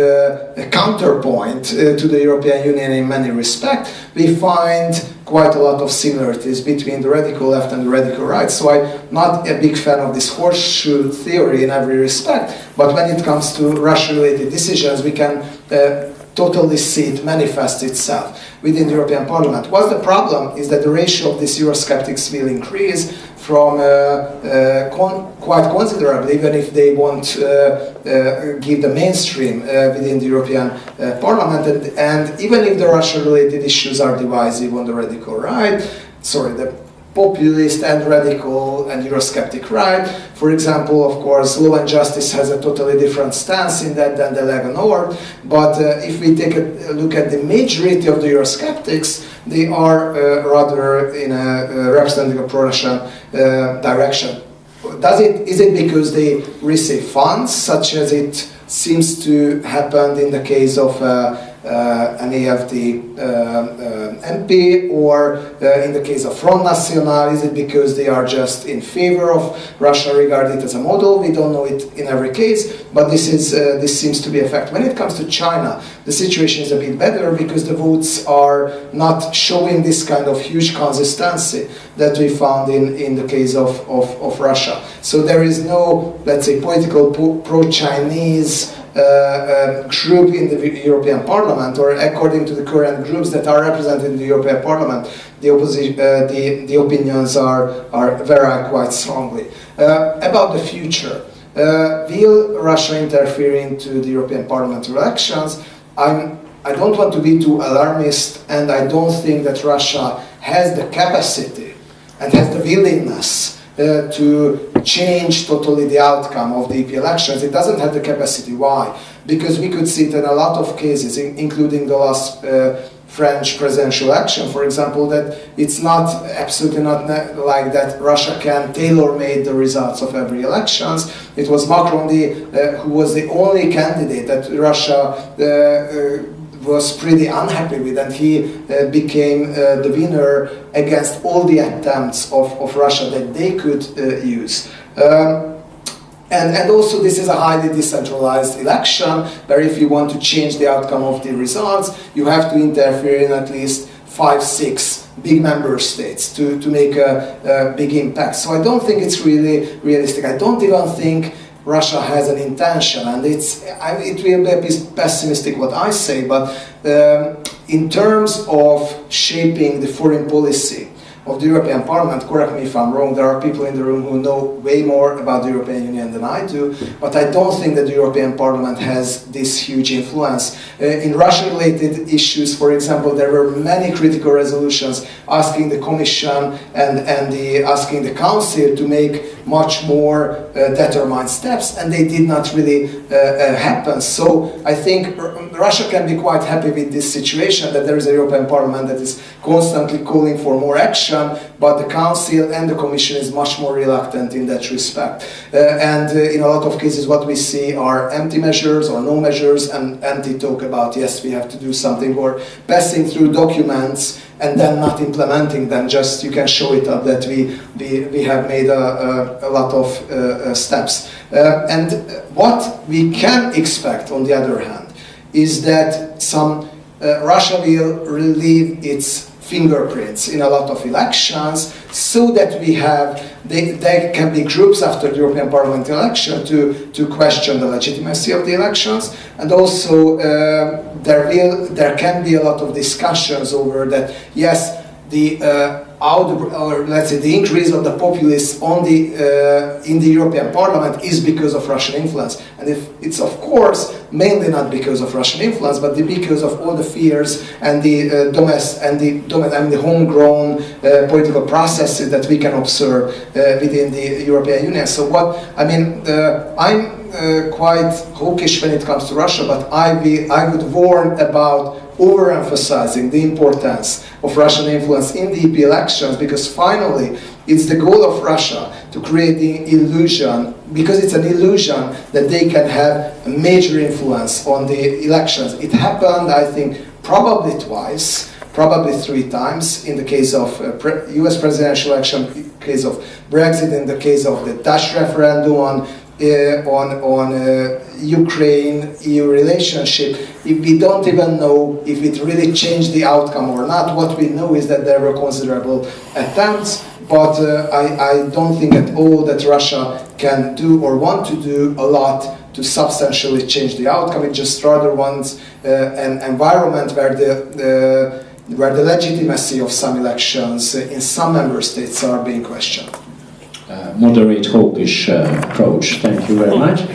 counterpoint to the European Union in many respects, we find quite a lot of similarities between the radical left and the radical right. So I'm not a big fan of this horseshoe theory in every respect, but when it comes to Russia-related decisions, we can totally see it manifest itself within the European Parliament. What's the problem is that the ratio of these Eurosceptics will increase from quite considerably, even if they won't give the mainstream within the European Parliament, and even if the Russia-related issues are divisive on the radical right, the populist and radical and Eurosceptic right. For example, of course, Law and Justice has a totally different stance in that than the Lega Nord. But if we take a look at the majority of the Eurosceptics, they are rather in a representing a pro-Russian direction. Is it because they receive funds, such as it seems to happen in the case of an AfD MP, or in the case of Front National? Is it because they are just in favor of Russia, regarded as a model? We don't know it in every case, but this seems to be a fact. When it comes to China, the situation is a bit better, because the votes are not showing this kind of huge consistency that we found in the case of Russia. So there is no, let's say, political pro-Chinese group in the European Parliament, or according to the current groups that are represented in the European Parliament, the opinions vary quite strongly. About the future, will Russia interfere into the European Parliament elections? I don't want to be too alarmist, and I don't think that Russia has the capacity and has the willingness to change totally the outcome of the EP elections. It doesn't have the capacity. Why? Because we could see it in a lot of cases, including the last French presidential election, for example, that it's absolutely not like that Russia can tailor-made the results of every elections. It was Macron who was the only candidate that Russia was pretty unhappy with, and he became the winner against all the attempts of Russia that they could use. And also this is a highly decentralized election, where if you want to change the outcome of the results, you have to interfere in at least 5-6 big member states to make a big impact. So I don't think it's really realistic. I don't even think Russia has an intention, and it will be pessimistic what I say, but in terms of shaping the foreign policy of the European Parliament, correct me if I'm wrong, there are people in the room who know way more about the European Union than I do, but I don't think that the European Parliament has this huge influence. In Russia-related issues, for example, there were many critical resolutions asking the Commission and asking the Council to make much more determined steps, and they did not really happen. So I think Russia can be quite happy with this situation, that there is a European Parliament that is constantly calling for more action, but the Council and the Commission is much more reluctant in that respect. And in a lot of cases what we see are empty measures or no measures, and empty talk about, yes, we have to do something, or passing through documents and then not implementing them, just you can show it up that we have made a lot of steps. And what we can expect, on the other hand, is that Russia will relieve its fingerprints in a lot of elections, so that there can be groups after the European Parliament election to question the legitimacy of the elections, and also there can be a lot of discussions over that. Yes, let's say the increase of the populists in the European Parliament is because of Russian influence, and it's of course mainly not because of Russian influence, but because of all the fears and the homegrown political processes that we can observe within the European Union. So I'm quite hawkish when it comes to Russia, but I would warn about overemphasizing the importance of Russian influence in the EP elections, because finally it's the goal of Russia to create the illusion, because it's an illusion that they can have a major influence on the elections. It happened, I think, probably twice, probably 3 times, in the case of US presidential election, in the case of Brexit, in the case of the Dutch referendum on Ukraine-EU relationship. If we don't even know if it really changed the outcome or not, what we know is that there were considerable attempts, but I don't think at all that Russia can do or want to do a lot to substantially change the outcome. It just rather wants an environment where the legitimacy of some elections in some member states are being questioned. Moderate, hawkish approach. Thank you very much.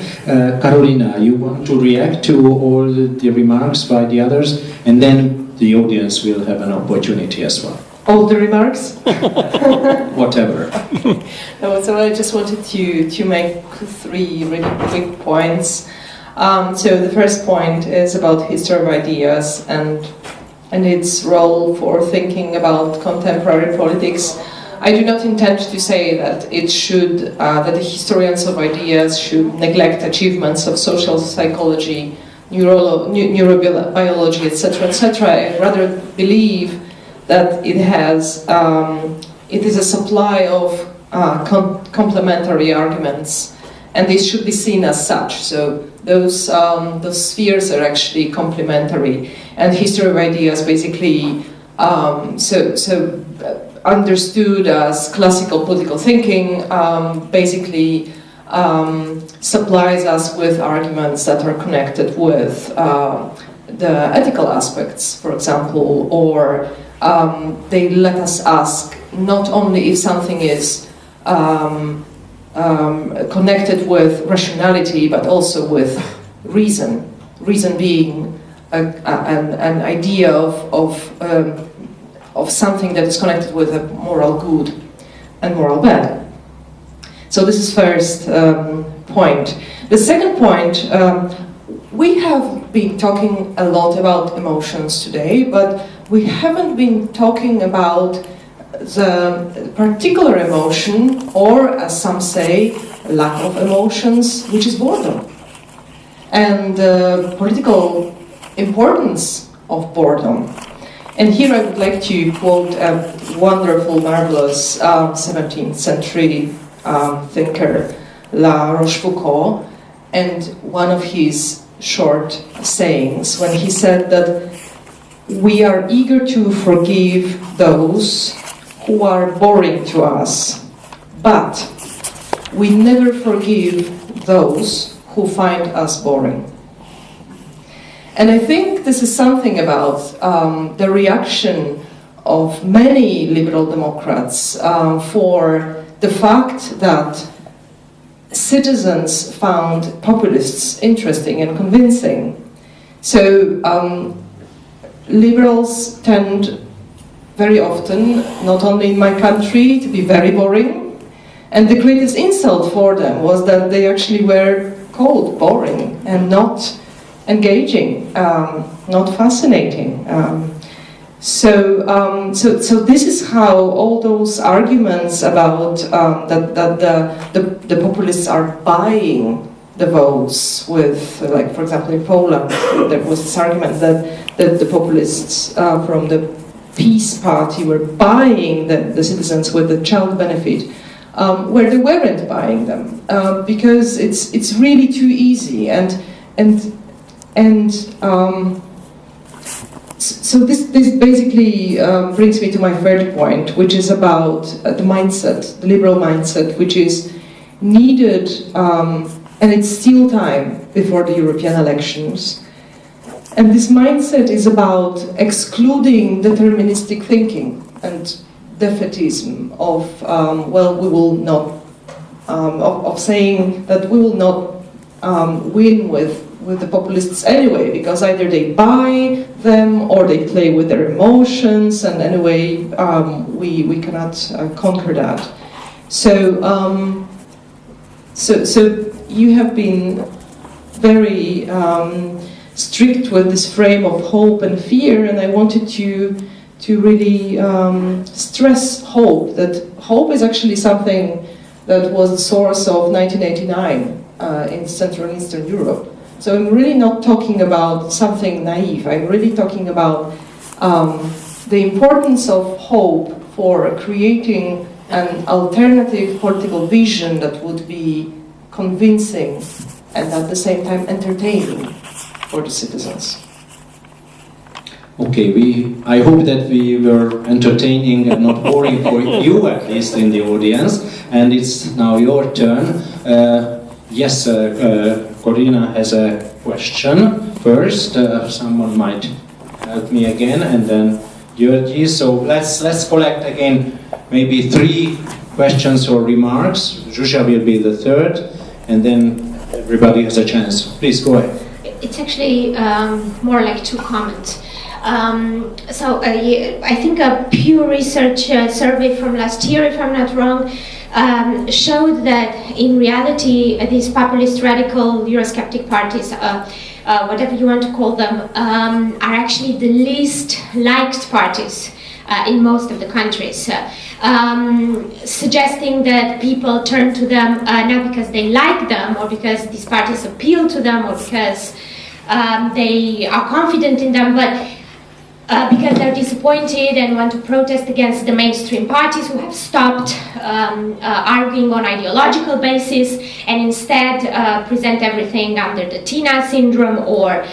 Karolina, you want to react to all the remarks by the others, and then the audience will have an opportunity as well. All the remarks? Whatever. No, so I just wanted to make 3 really quick points. So the first point is about history of ideas and its role for thinking about contemporary politics. I do not intend to say that that the historians of ideas should neglect achievements of social psychology, neurobiology, etc., etc. I rather believe that it is a supply of complementary arguments, and this should be seen as such. So those spheres are actually complementary, and history of ideas basically understood as classical political thinking, basically supplies us with arguments that are connected with the ethical aspects, for example, or they let us ask not only if something is connected with rationality, but also with reason. Reason being an idea of something that is connected with a moral good and moral bad. So this is first point. The second point, we have been talking a lot about emotions today, but we haven't been talking about the particular emotion, or as some say, lack of emotions, which is boredom. And the political importance of boredom. And here I would like to quote a wonderful, marvelous 17th century thinker, La Rochefoucauld, and one of his short sayings when he said that we are eager to forgive those who are boring to us, but we never forgive those who find us boring. And I think this is something about the reaction of many liberal Democrats for the fact that citizens found populists interesting and convincing. So liberals tend very often, not only in my country, to be very boring, and the greatest insult for them was that they actually were called boring and not engaging, not fascinating. So this is how all those arguments about that the populists are buying the votes with, like, for example, in Poland, there was this argument that the populists from the Peace Party were buying the citizens with the child benefit, where they weren't buying them, because it's really too easy, so this basically brings me to my third point, which is about the mindset, the liberal mindset, which is needed, and it's still time before the European elections. And this mindset is about excluding deterministic thinking and defeatism of, we will not, of saying that we will not win with the populists anyway, because either they buy them or they play with their emotions, and anyway, we cannot conquer that. So you have been very strict with this frame of hope and fear, and I wanted to really stress hope, that hope is actually something that was the source of 1989 in Central and Eastern Europe. So I'm really not talking about something naive. I'm really talking about the importance of hope for creating an alternative political vision that would be convincing and at the same time entertaining for the citizens. Okay, I hope that we were entertaining and not boring for you, at least in the audience. And it's now your turn. Yes, Karolina has a question first. Someone might help me again, and then György. So let's collect again maybe 3 questions or remarks. Zsuzsa will be the third, and then everybody has a chance. Please go ahead. It's actually more like 2 comments. I think a Pew Research survey from last year, if I'm not wrong, showed that in reality these populist, radical, Eurosceptic parties, whatever you want to call them, are actually the least liked parties in most of the countries, suggesting that people turn to them not because they like them or because these parties appeal to them or because they are confident in them, but because they're disappointed and want to protest against the mainstream parties who have stopped arguing on ideological basis and instead present everything under the Tina syndrome or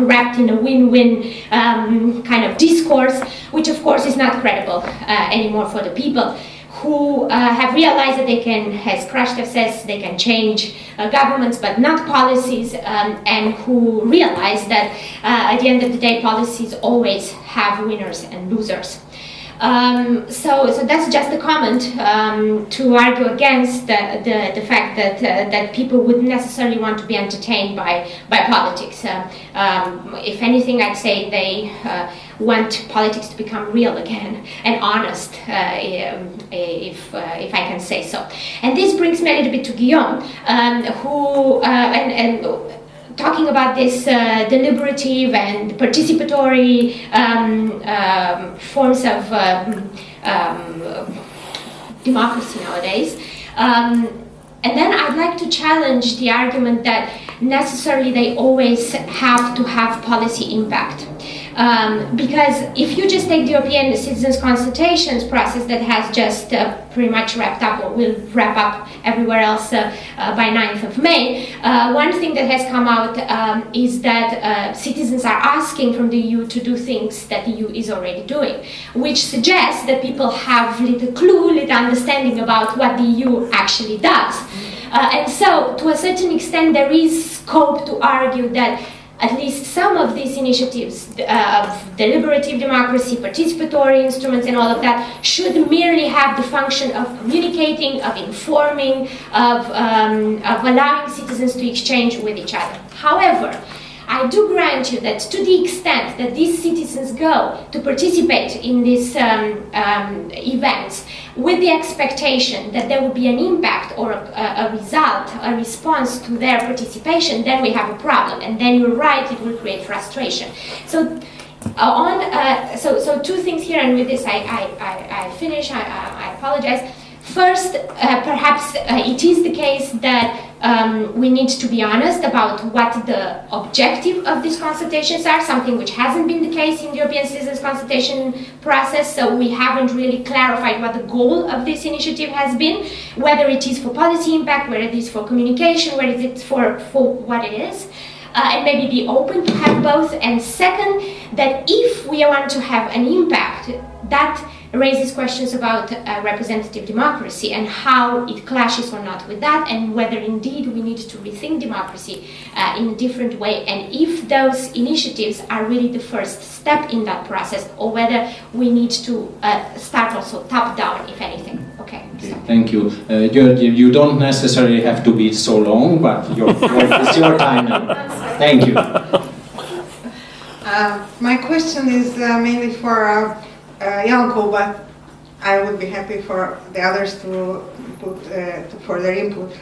wrapped in a win-win kind of discourse, which of course is not credible anymore for the people who have realized that they can, as Krashev says, they can change governments but not policies, and who realize that at the end of the day policies always have winners and losers. So that's just a comment to argue against the fact that people wouldn't necessarily want to be entertained by politics. If anything, I'd say they want politics to become real again and honest, if I can say so. And this brings me a little bit to Guillaume, who talking about this deliberative and participatory forms of democracy nowadays. And then I'd like to challenge the argument that necessarily they always have to have policy impact. Because if you just take the European citizens' consultations process that has just pretty much wrapped up, or will wrap up everywhere else by 9th of May, one thing that has come out is that citizens are asking from the EU to do things that the EU is already doing, which suggests that people have little clue, little understanding about what the EU actually does. And so, to a certain extent, there is scope to argue that at least some of these initiatives of deliberative democracy, participatory instruments and all of that should merely have the function of communicating, of informing, of allowing citizens to exchange with each other. However, I do grant you that to the extent that these citizens go to participate in these events with the expectation that there will be an impact or a result, a response to their participation, then we have a problem. And then you're right, it will create frustration. So, so two things here, and with this I finish, I apologize. First, perhaps it is the case that we need to be honest about what the objective of these consultations are, something which hasn't been the case in the European citizens' consultation process, so we haven't really clarified what the goal of this initiative has been, whether it is for policy impact, whether it is for communication, whether it is for what it is. And maybe be open to have both. And second, that if we want to have an impact, that raises questions about representative democracy and how it clashes or not with that, and whether indeed we need to rethink democracy in a different way, and if those initiatives are really the first step in that process, or whether we need to start also top-down, if anything. Okay. So. Thank you. György, you don't necessarily have to be so long, but it's your time now. Thank you. My question is mainly for Janko, but I would be happy for the others to put for their input.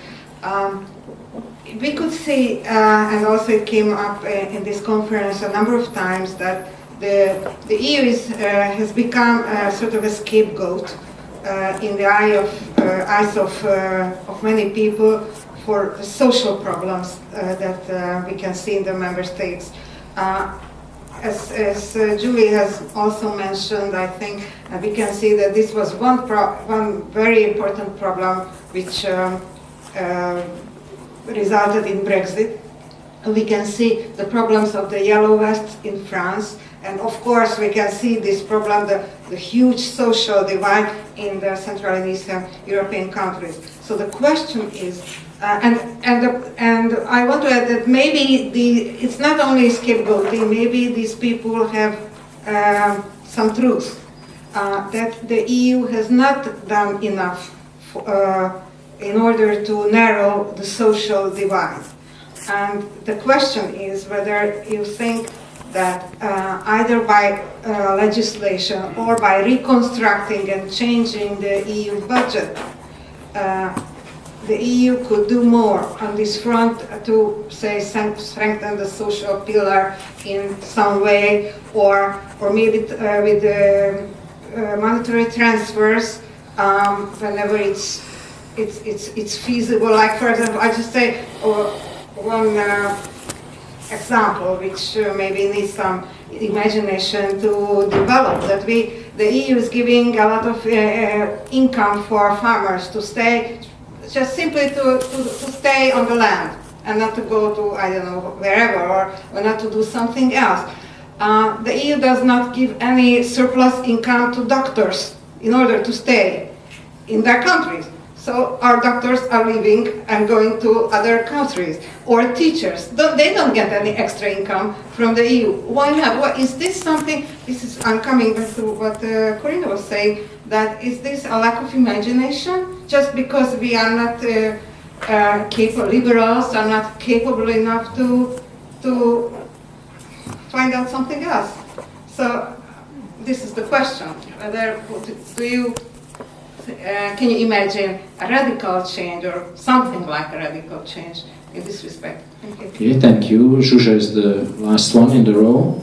We could see, and also it came up in this conference a number of times, that the EU has become sort of a scapegoat in the eyes of many people for social problems that we can see in the member states. As Julie has also mentioned, I think we can see that this was one very important problem which resulted in Brexit. We can see the problems of the Yellow Vest in France, and of course we can see this problem, the huge social divide in the Central and Eastern European countries. So the question is, and I want to add that maybe it's not only scapegoating, maybe these people have some truth, that the EU has not done enough in order to narrow the social divide. And the question is whether you think that either by legislation or by reconstructing and changing the EU budget, the EU could do more on this front to, say, strengthen the social pillar in some way, or maybe with the monetary transfers whenever it's feasible. Like, for example, I just say one example which maybe needs some imagination to develop, that the EU is giving a lot of income for farmers to stay, just simply to stay on the land and not to go to, I don't know, wherever, or not to do something else. The EU does not give any surplus income to doctors in order to stay in their countries. So our doctors are leaving and going to other countries. Or teachers, they don't get any extra income from the EU. Why not? What, is this something, I'm coming back to what Karolina was saying, that is this a lack of imagination? Just because we are not capable, liberals are not capable enough to find out something else. So this is the question, whether can you imagine a radical change or something like a radical change in this respect? Thank you. Okay, thank you. Zsuzsa is the last one in the row.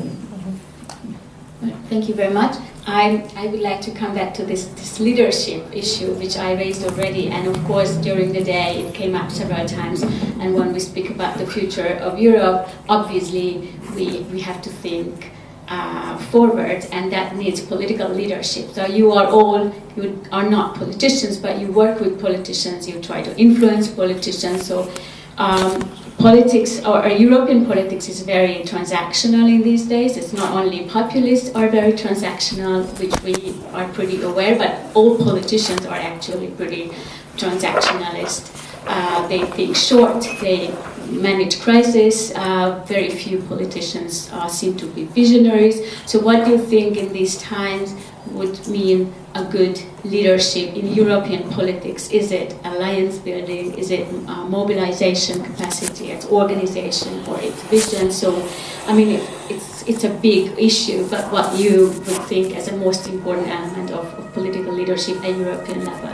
Thank you very much. I would like to come back to this leadership issue, which I raised already, and of course during the day it came up several times. And when we speak about the future of Europe, obviously we have to think forward, and that needs political leadership. So you are not politicians, but you work with politicians, you try to influence politicians. So politics, or European politics, is very transactional in these days. It's not only populists are very transactional, which we are pretty aware, but all politicians are actually pretty transactionalist. They think short, they manage crisis. Very few politicians seem to be visionaries. So what do you think in these times would mean a good leadership in European politics? Is it alliance building? Is it mobilization capacity, it's organization, or it's vision? So, I mean, it's a big issue, but what you would think as a most important element of political leadership at European level?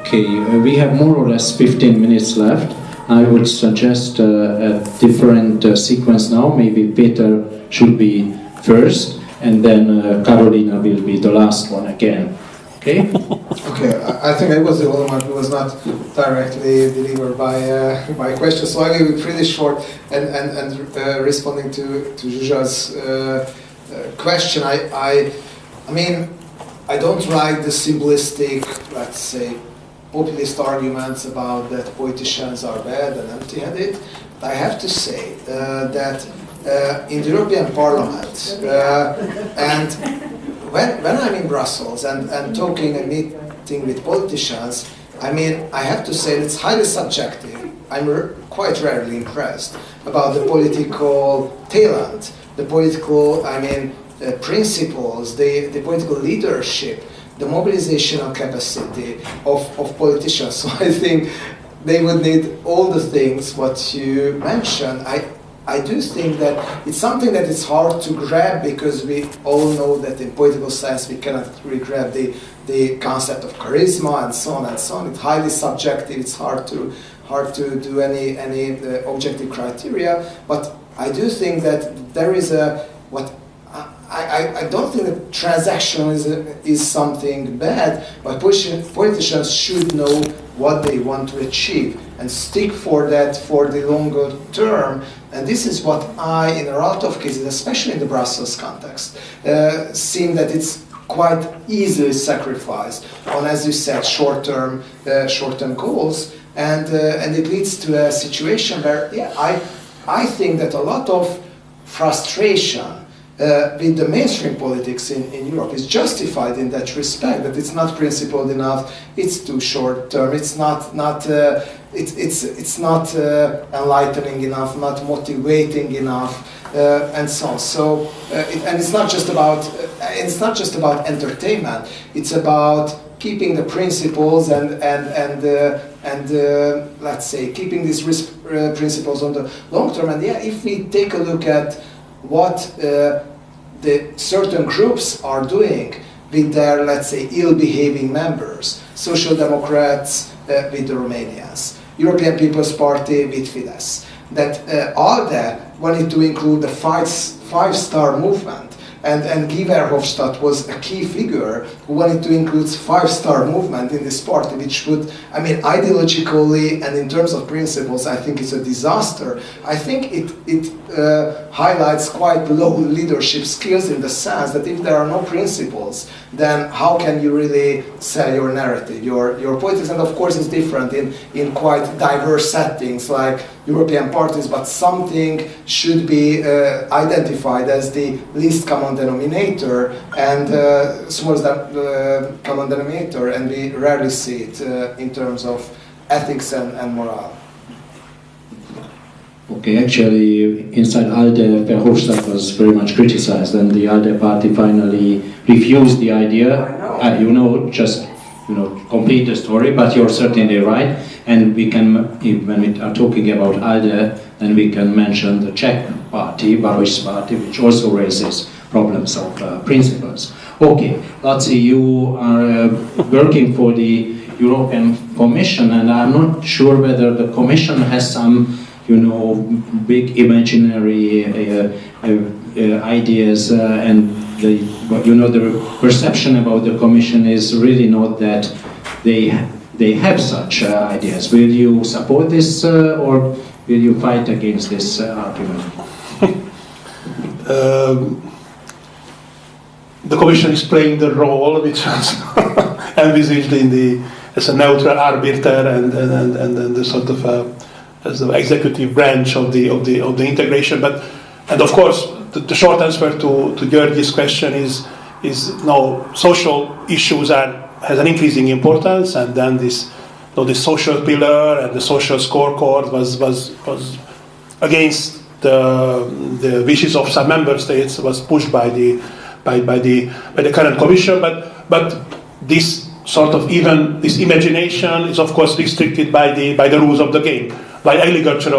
Okay, we have more or less 15 minutes left. I would suggest a different sequence now. Maybe Péter should be first, and then Karolina will be the last one again. Okay? Okay, I think I was the only one who was not directly delivered by questions, so I will be pretty short and responding to Zsuzsa's question. I mean, I don't like the simplistic, let's say, populist arguments about that politicians are bad and empty-headed. I have to say that in the European Parliament, and when I'm in Brussels and talking and meeting with politicians, I mean, I have to say it's highly subjective. I'm quite rarely impressed about the political talent, the political, principles, the political leadership, the mobilizational capacity of politicians. So I think they would need all the things what you mentioned. I do think that it's something that is hard to grab, because we all know that in political science we cannot really grab the concept of charisma and so on and so on. It's highly subjective. It's hard to do any objective criteria. But I do think that there is I don't think that transactionalism is something bad, but politicians should know what they want to achieve and stick for that for the longer term. And this is what I, in a lot of cases, especially in the Brussels context, seem that it's quite easily sacrificed on, as you said, short-term goals, and it leads to a situation where, I think that a lot of frustration with the mainstream politics in Europe is justified in that respect, that it's not principled enough, it's too short term, it's not enlightening enough, not motivating enough, and so on. So and it's not just about entertainment. It's about keeping the principles and let's say keeping these principles on the long term. And if we take a look at what the certain groups are doing with their, let's say, ill-behaving members, Social Democrats with the Romanians, European People's Party with Fidesz, that ALDE wanted to include the five-star movement, and Guy Verhofstadt was a key figure who wanted to include five-star movement in this party, which would, ideologically and in terms of principles, I think it's a disaster. I think it highlights quite low leadership skills, in the sense that if there are no principles, then how can you really sell your narrative, your politics? And of course it's different in quite diverse settings like European parties, but something should be identified as the least common denominator and smallest common denominator, and we rarely see it in terms of ethics and morale. Okay, actually, inside ALDE, Verhofstadt was very much criticized, and the ALDE party finally refused the idea. Just complete the story, but you're certainly right. And we can, when we are talking about ALDE, then we can mention the Czech party, Baroš's party, which also raises problems of principles. Okay, let's see, you are working for the European Commission, and I'm not sure whether the Commission has some big imaginary ideas and the perception about the Commission is really not that they have such ideas. Will you support this or will you fight against this argument? The Commission is playing the role which was envisaged as a neutral arbiter and the sort of as the executive branch of the integration. And of course, the short answer to György's question is no, social issues has an increasing importance, and then this social pillar and the social scorecard was against the wishes of some member states, was pushed by the current Commission, but this sort of this imagination is of course restricted by the rules of the game. By agriculture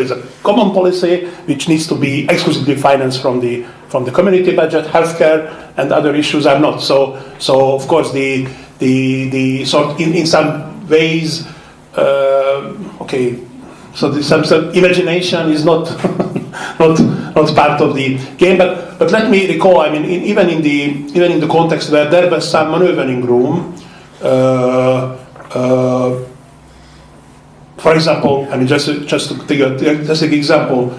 is a common policy which needs to be exclusively financed from the community budget. Healthcare and other issues are not. So of course the sort in some ways So some imagination is not not part of the game. But let me recall. I mean, even in the context where there was some maneuvering room. For example, I mean, just to take an example.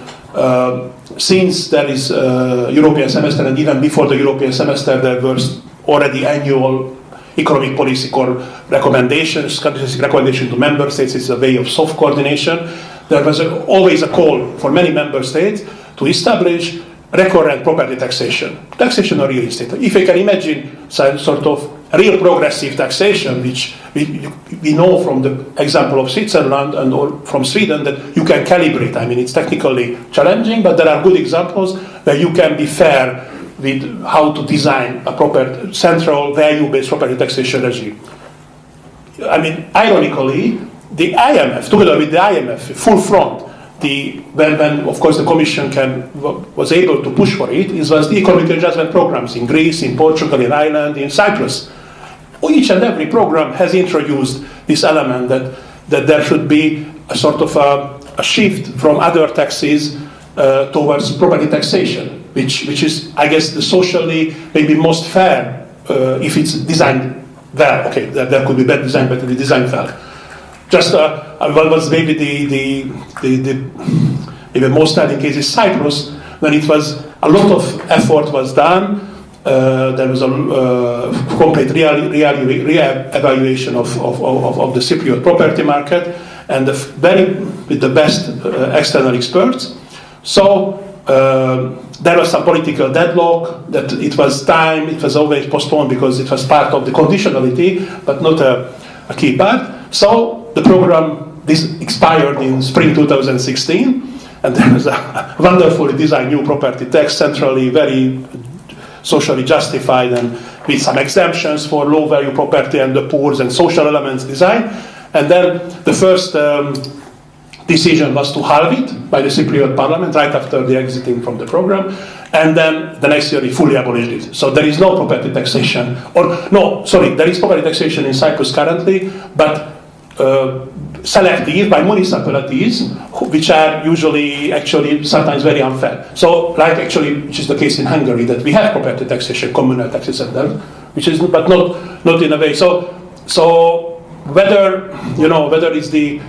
Since there is European semester, and even before the European semester, there was already annual economic policy core recommendations, country-specific recommendation to member states. It's a way of soft coordination. There was always a call for many member states to establish recurrent property taxation on real estate. If you can imagine some sort of real progressive taxation, which we know from the example of Switzerland and or from Sweden that you can calibrate. I mean, it's technically challenging, but there are good examples where you can be fair with how to design a proper central value-based property taxation regime. I mean, ironically, the IMF, together with the IMF, full front, when of course the Commission was able to push for it, was the economic adjustment programs in Greece, in Portugal, in Ireland, in Cyprus. Each and every program has introduced this element that there should be a sort of a shift from other taxes towards property taxation, which is, I guess, the socially maybe most fair if it's designed well. Okay, there could be bad design, but it is designed well. Just what was maybe the most striking case is Cyprus, when it was a lot of effort was done. There was a complete re-evaluation of the Cypriot property market, and with the best external experts. So there was some political deadlock that it was always postponed because it was part of the conditionality, but not a key part. So the program expired in spring 2016, and there was a wonderfully designed new property tax, centrally very socially justified and with some exemptions for low-value property and the poor and social elements design. And then the first decision was to halve it by the Cypriot parliament right after the exiting from the program. And then the next year he fully abolished it. So there is no property taxation. There is property taxation in Cyprus currently, but selective by municipalities, which are usually actually sometimes very unfair. So, which is the case in Hungary, that we have property taxation, communal taxes and that, which is, but not in a way. So whether it's the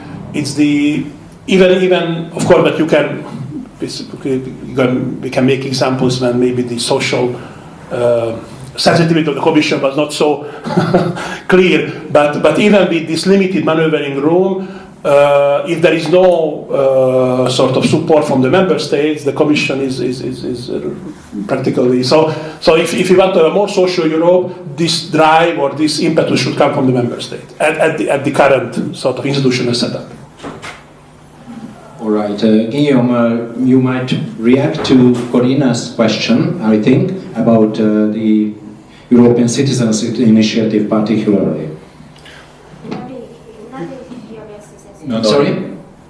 even of course, but we can make examples when maybe the social sensitivity of the Commission was not so clear, but even with this limited maneuvering room, if there is no sort of support from the member states, the Commission is practically so. If you want to have a more social Europe, this drive or this impetus should come from the member state at the current sort of institutional setup. All right, Guillaume, you might react to Karolina's question, I think, about the European Citizens Initiative particularly. No. Sorry?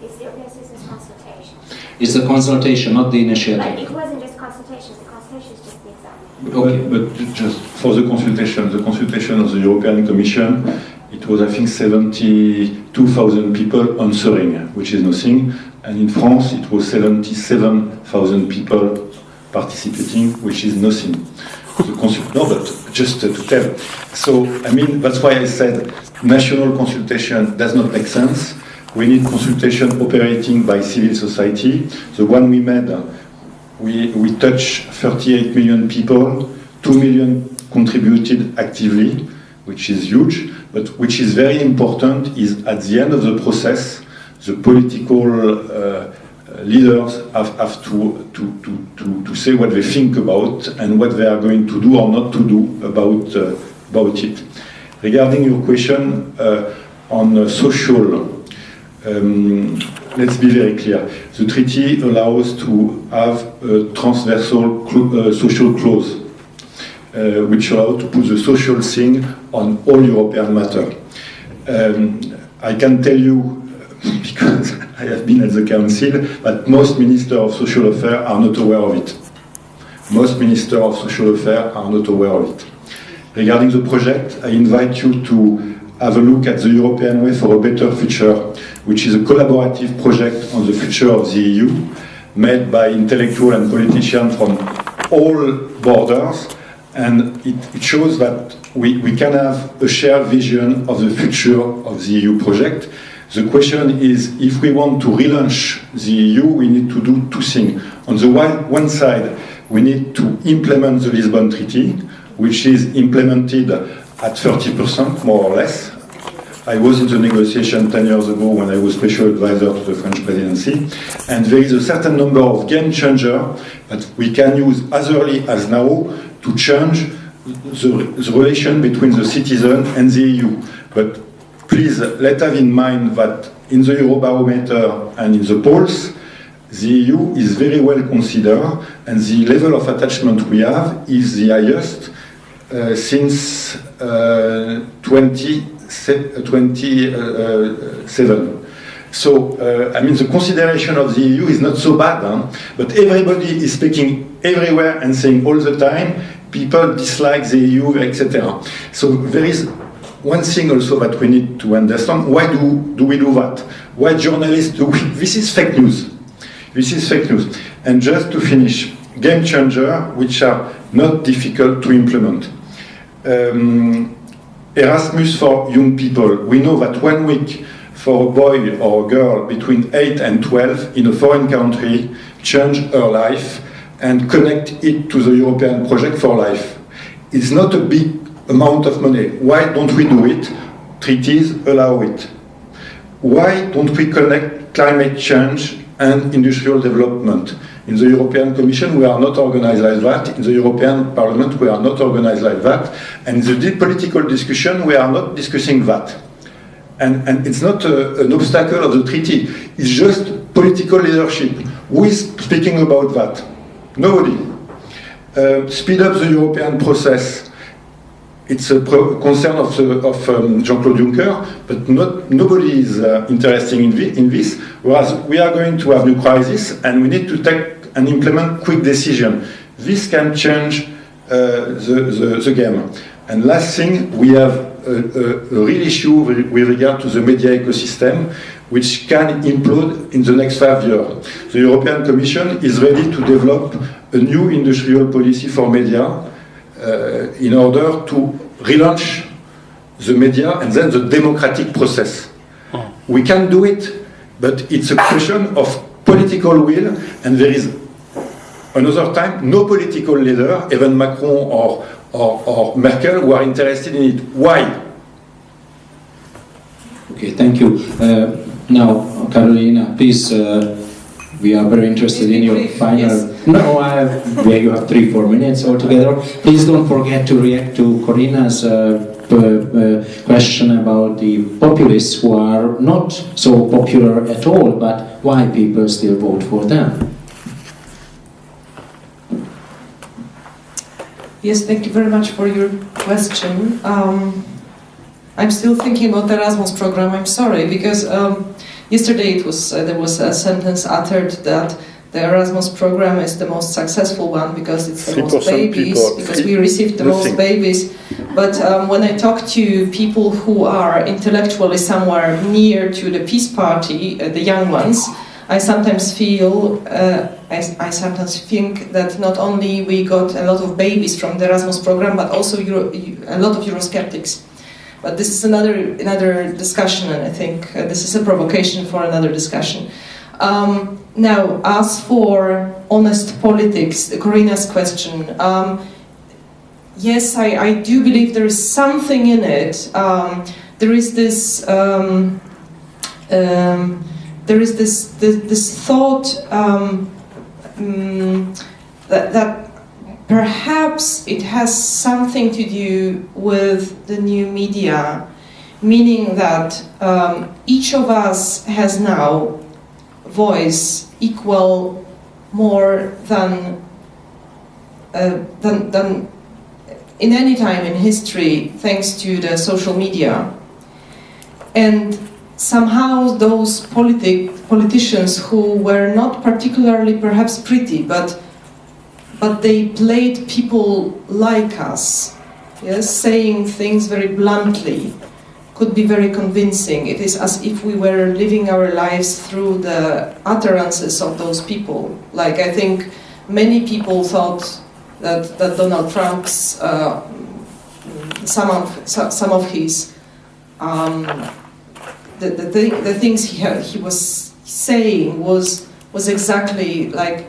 It's the European Citizens Consultation. It's a consultation, not the initiative. But it wasn't just consultations, the consultation is just the example. Okay. But just for the consultation of the European Commission, it was, I think, 72,000 people answering, which is nothing. and in France it was 77,000 people participating, which is nothing. No, but just to tell. So, I mean, that's why I said national consultation does not make sense. We need consultation operating by civil society. The one we made, we touch 38 million people, 2 million contributed actively, which is huge, but which is very important is at the end of the process, the political leaders have to say what they think about and what they are going to do or not to do about it. Regarding your question on social, let's be very clear. The treaty allows to have a transversal social clause, which allows to put the social thing on all European matter. I can tell you, because I have been at the Council, that most Ministers of Social Affairs are not aware of it. Most Ministers of Social Affairs are not aware of it. Regarding the project, I invite you to have a look at the European Way for a Better Future, which is a collaborative project on the future of the EU, made by intellectuals and politicians from all borders, and it shows that we can have a shared vision of the future of the EU project. The question is, if we want to relaunch the EU, we need to do two things. On the one side, we need to implement the Lisbon Treaty, which is implemented at 30%, more or less. I was in the negotiation 10 years ago when I was special advisor to the French presidency, and there is a certain number of game changers that we can use as early as now to change the relation between the citizen and the EU. But please let's have in mind that in the Eurobarometer and in the polls, the EU is very well considered, and the level of attachment we have is the highest since 2027. So, I mean, the consideration of the EU is not so bad, but everybody is speaking everywhere and saying all the time, people dislike the EU, etc. So there is one thing also that we need to understand. Why do we do that? Why journalists do we? This is fake news. This is fake news. And just to finish, game changer, which are not difficult to implement. Erasmus for young people. We know that 1 week for a boy or a girl between 8 and 12 in a foreign country change her life and connect it to the European project for life. It's not a big amount of money. Why don't we do it? Treaties allow it. Why don't we connect climate change and industrial development? In the European Commission, we are not organized like that. In the European Parliament, we are not organized like that. And in the political discussion, we are not discussing that. And it's not an obstacle of the treaty. It's just political leadership. Who is speaking about that? Nobody. Speed up the European process. It's a concern of Jean-Claude Juncker, but nobody is interested in this. Whereas we are going to have new crisis, and we need to take and implement quick decision. This can change the game. And last thing, we have a real issue with regard to the media ecosystem, which can implode in the next 5 years. The European Commission is ready to develop a new industrial policy for media in order to relaunch the media and then the democratic process. We can do it, but it's a question of political will, and there is another time no political leader, even Macron or Merkel, who are interested in it. Why? Okay, thank you. Now, Karolina, please, we are very interested in your final... Yes. No, where you have 3-4 minutes altogether. Please don't forget to react to Corina's question about the populists who are not so popular at all, but why people still vote for them. Yes, thank you very much for your question. I'm still thinking about the Erasmus program. I'm sorry, because yesterday there was a sentence uttered that the Erasmus program is the most successful one because it's the most babies, because we received the most babies. But when I talk to people who are intellectually somewhere near to the Peace Party, the young ones, I sometimes feel, I sometimes think that not only we got a lot of babies from the Erasmus program, but also a lot of Eurosceptics. But this is another discussion, and I think this is a provocation for another discussion. Now, as for honest politics, Karolina's question, yes, I do believe there is something in it. There is this thought that perhaps it has something to do with the new media, meaning that each of us has now voice equal more than in any time in history, thanks to the social media. And somehow those politicians who were not particularly perhaps pretty, but they played people like us, yes, saying things very bluntly, could be very convincing. It is as if we were living our lives through the utterances of those people. Like, I think many people thought that Donald Trump's some of his the things he was saying was exactly like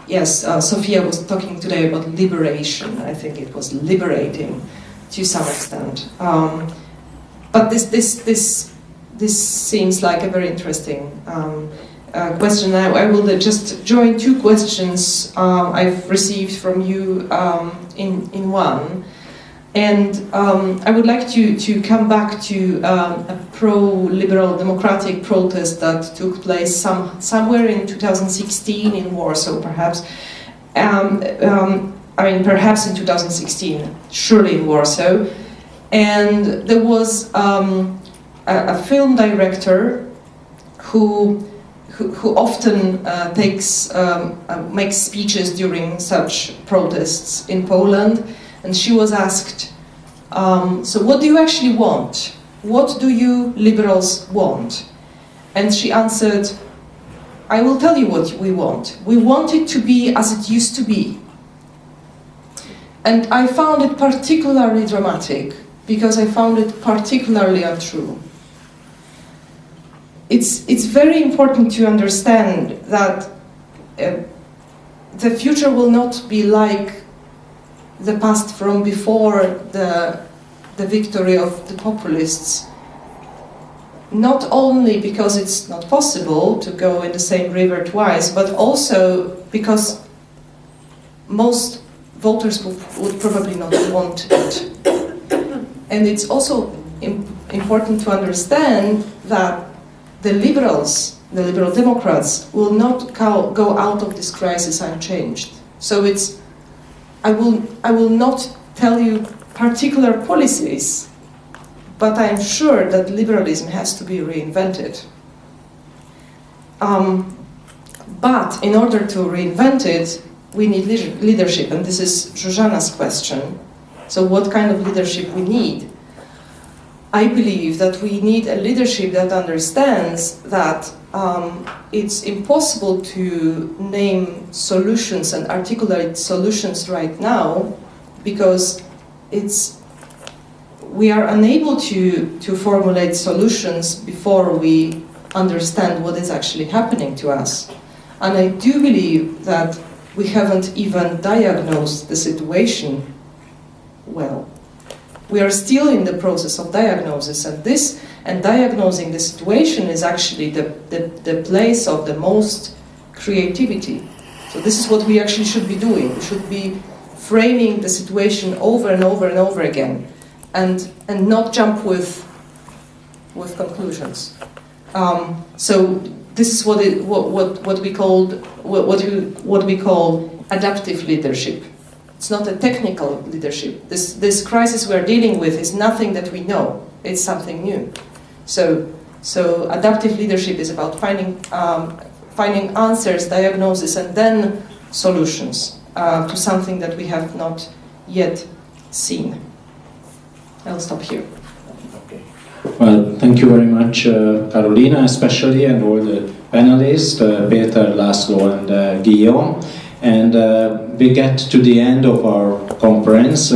yes, Sophia was talking today about liberation. I think it was liberating to some extent. But this seems like a very interesting question. I will just join two questions I've received from you in one. And I would like to come back to a pro-liberal democratic protest that took place somewhere in 2016 in Warsaw, perhaps. I mean, perhaps in 2016, surely in Warsaw. And there was a film director who often makes speeches during such protests in Poland. And she was asked, so what do you actually want? What do you liberals want? And she answered, I will tell you what we want. We want it to be as it used to be. And I found it particularly dramatic, because I found it particularly untrue. It's very important to understand that the future will not be like the past from before the victory of the populists, not only because it's not possible to go in the same river twice, but also because most voters would probably not want it. And it's also important to understand that the liberals, the Liberal Democrats, will not go out of this crisis unchanged. So I will not tell you particular policies, but I'm sure that liberalism has to be reinvented. But in order to reinvent it, we need leadership, and this is Zsuzsanna's question. So what kind of leadership we need? I believe that we need a leadership that understands that it's impossible to name solutions and articulate solutions right now, because we are unable to formulate solutions before we understand what is actually happening to us. And I do believe that we haven't even diagnosed the situation well. We are still in the process of diagnosis, and diagnosing the situation is actually the place of the most creativity. So this is what we actually should be doing. We should be framing the situation over and over and over again, and not jump with conclusions. So this is what we call adaptive leadership. It's not a technical leadership. This crisis we're dealing with is nothing that we know. It's something new. So adaptive leadership is about finding answers, diagnosis, and then solutions to something that we have not yet seen. I'll stop here. Okay. Well, thank you very much, Karolina, especially, and all the panelists, Péter, László and Guillaume. And we get to the end of our conference.